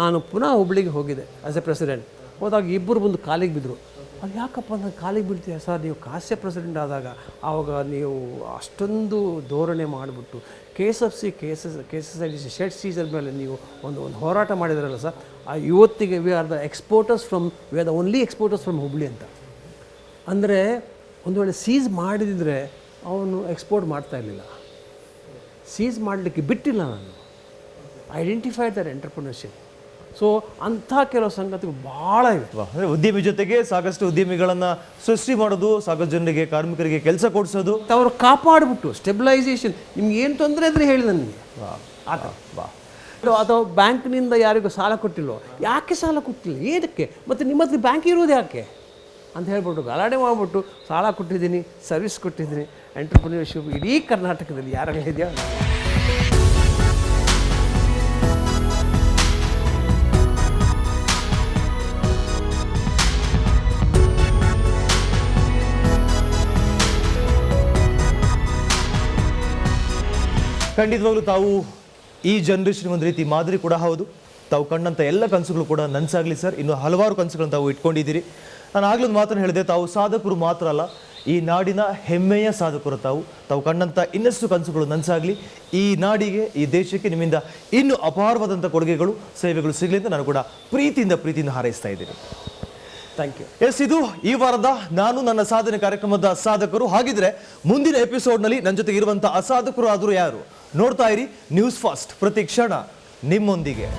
ನಾನು ಪುನಃ ಹುಬ್ಳಿಗೆ ಹೋಗಿದ್ದೆ ಆ್ಯಸ್ ಎ ಪ್ರೆಸಿಡೆಂಟ್. ಹೋದಾಗ ಇಬ್ಬರು ಬಂದು ಕಾಲಿಗೆ ಬಿದ್ದರು. ಅದು ಯಾಕಪ್ಪ ನಾನು ಕಾಲಿಗೆ ಬೀಳ್ತೀಯ ಸರ್, ನೀವು ಕಾಸ್ಯ ಪ್ರೆಸಿಡೆಂಟ್ ಆದಾಗ ಆವಾಗ ನೀವು ಅಷ್ಟೊಂದು ಧೋರಣೆ ಮಾಡಿಬಿಟ್ಟು KSFC ಶೆಡ್ ಸೀಸನ್ ಮೇಲೆ ನೀವು ಒಂದು ಹೋರಾಟ ಮಾಡಿದ್ರಲ್ಲ ಸರ್, ಇವತ್ತಿಗೆ we are the only exporters from Hubli ಅಂತ. ಅಂದರೆ ಒಂದು ವೇಳೆ ಸೀಸ್ ಮಾಡಿದರೆ ಅವನು ಎಕ್ಸ್ಪೋರ್ಟ್ ಮಾಡ್ತಾ ಇರಲಿಲ್ಲ. ಸೀಸ್ ಮಾಡಲಿಕ್ಕೆ ಬಿಟ್ಟಿಲ್ಲ ನಾನು. Identified there entrepreneurship. ಸೊ ಅಂಥ ಕೆಲವು ಸಂಗತಿಗಳು ಭಾಳ ಇವೆ. ಅಂದರೆ ಉದ್ಯಮಿ ಜೊತೆಗೆ ಸಾಕಷ್ಟು ಉದ್ಯಮಿಗಳನ್ನು ಸೃಷ್ಟಿ ಮಾಡೋದು, ಸಾಕಷ್ಟು ಜನರಿಗೆ ಕಾರ್ಮಿಕರಿಗೆ ಕೆಲಸ ಕೊಡಿಸೋದು, ಅವರು ಕಾಪಾಡಿಬಿಟ್ಟು ಸ್ಟೆಬಿಲೈಸೇಷನ್. ನಿಮ್ಗೆ ಏನು ತೊಂದರೆ ಇದ್ರೆ ಹೇಳಿ ನನಗೆ ಆ ಥರ. ಅಥವಾ ಬ್ಯಾಂಕ್ನಿಂದ ಯಾರಿಗೂ ಸಾಲ ಕೊಟ್ಟಿಲ್ವೋ, ಯಾಕೆ ಸಾಲ ಕೊಟ್ಟಿಲ್ಲ, ಏನಕ್ಕೆ, ಮತ್ತು ನಿಮ್ಮ ಹತ್ರ ಬ್ಯಾಂಕ್ ಇರೋದು ಯಾಕೆ ಅಂತ ಹೇಳ್ಬಿಟ್ಟು ಗಲಾಟೆ ಮಾಡಿಬಿಟ್ಟು ಸಾಲ ಕೊಟ್ಟಿದ್ದೀನಿ, ಸರ್ವಿಸ್ ಕೊಟ್ಟಿದ್ದೀನಿ. ಎಂಟರ್ಪ್ರಿನರ್ಶಿಪ್ ಇಡೀ ಕರ್ನಾಟಕದಲ್ಲಿ ಯಾರೆಲ್ಲ ಇದೆಯಾ. ಖಂಡಿತವಾಗ್ಲೂ ತಾವು ಈ ಜನ್ರೇಷನ್ ಒಂದು ರೀತಿ ಮಾದರಿ ಕೂಡ ಹೌದು. ತಾವು ಕಂಡಂಥ ಎಲ್ಲ ಕನಸುಗಳು ಕೂಡ ನನಸಾಗಲಿ ಸರ್. ಇನ್ನು ಹಲವಾರು ಕನಸುಗಳನ್ನು ತಾವು ಇಟ್ಕೊಂಡಿದ್ದೀರಿ. ನಾನು ಆಗ್ಲೊಂದು ಮಾತನ್ನು ಹೇಳಿದೆ, ತಾವು ಸಾಧಕರು ಮಾತ್ರ ಅಲ್ಲ, ಈ ನಾಡಿನ ಹೆಮ್ಮೆಯ ಸಾಧಕರು. ತಾವು ಕಂಡಂಥ ಇನ್ನಷ್ಟು ಕನಸುಗಳು ನನಸಾಗಲಿ. ಈ ನಾಡಿಗೆ, ಈ ದೇಶಕ್ಕೆ ನಿಮ್ಮಿಂದ ಇನ್ನೂ ಅಪಾರವಾದಂಥ ಕೊಡುಗೆಗಳು, ಸೇವೆಗಳು ಸಿಗಲಿ ಅಂತ ನಾನು ಕೂಡ ಪ್ರೀತಿಯಿಂದ ಹಾರೈಸ್ತಾ ಇದ್ದೀನಿ. Thank you. ಎಸ್, ಇದು ಈ ವಾರದ ನಾನು ನನ್ನ ಸಾಧನೆ ಕಾರ್ಯಕ್ರಮದ ಸಾಧಕರು. ಹಾಗಿದ್ರೆ ಮುಂದಿನ ಎಪಿಸೋಡ್ನಲ್ಲಿ ನನ್ನ ಜೊತೆಗೆ ಇರುವಂಥ ಅಸಾಧಕರು ಆದರೂ ಯಾರು? ನೋಡ್ತಾ ಇರಿ ನ್ಯೂಸ್ ಫಸ್ಟ್, ಪ್ರತಿ ಕ್ಷಣ ನಿಮ್ಮೊಂದಿಗೆ.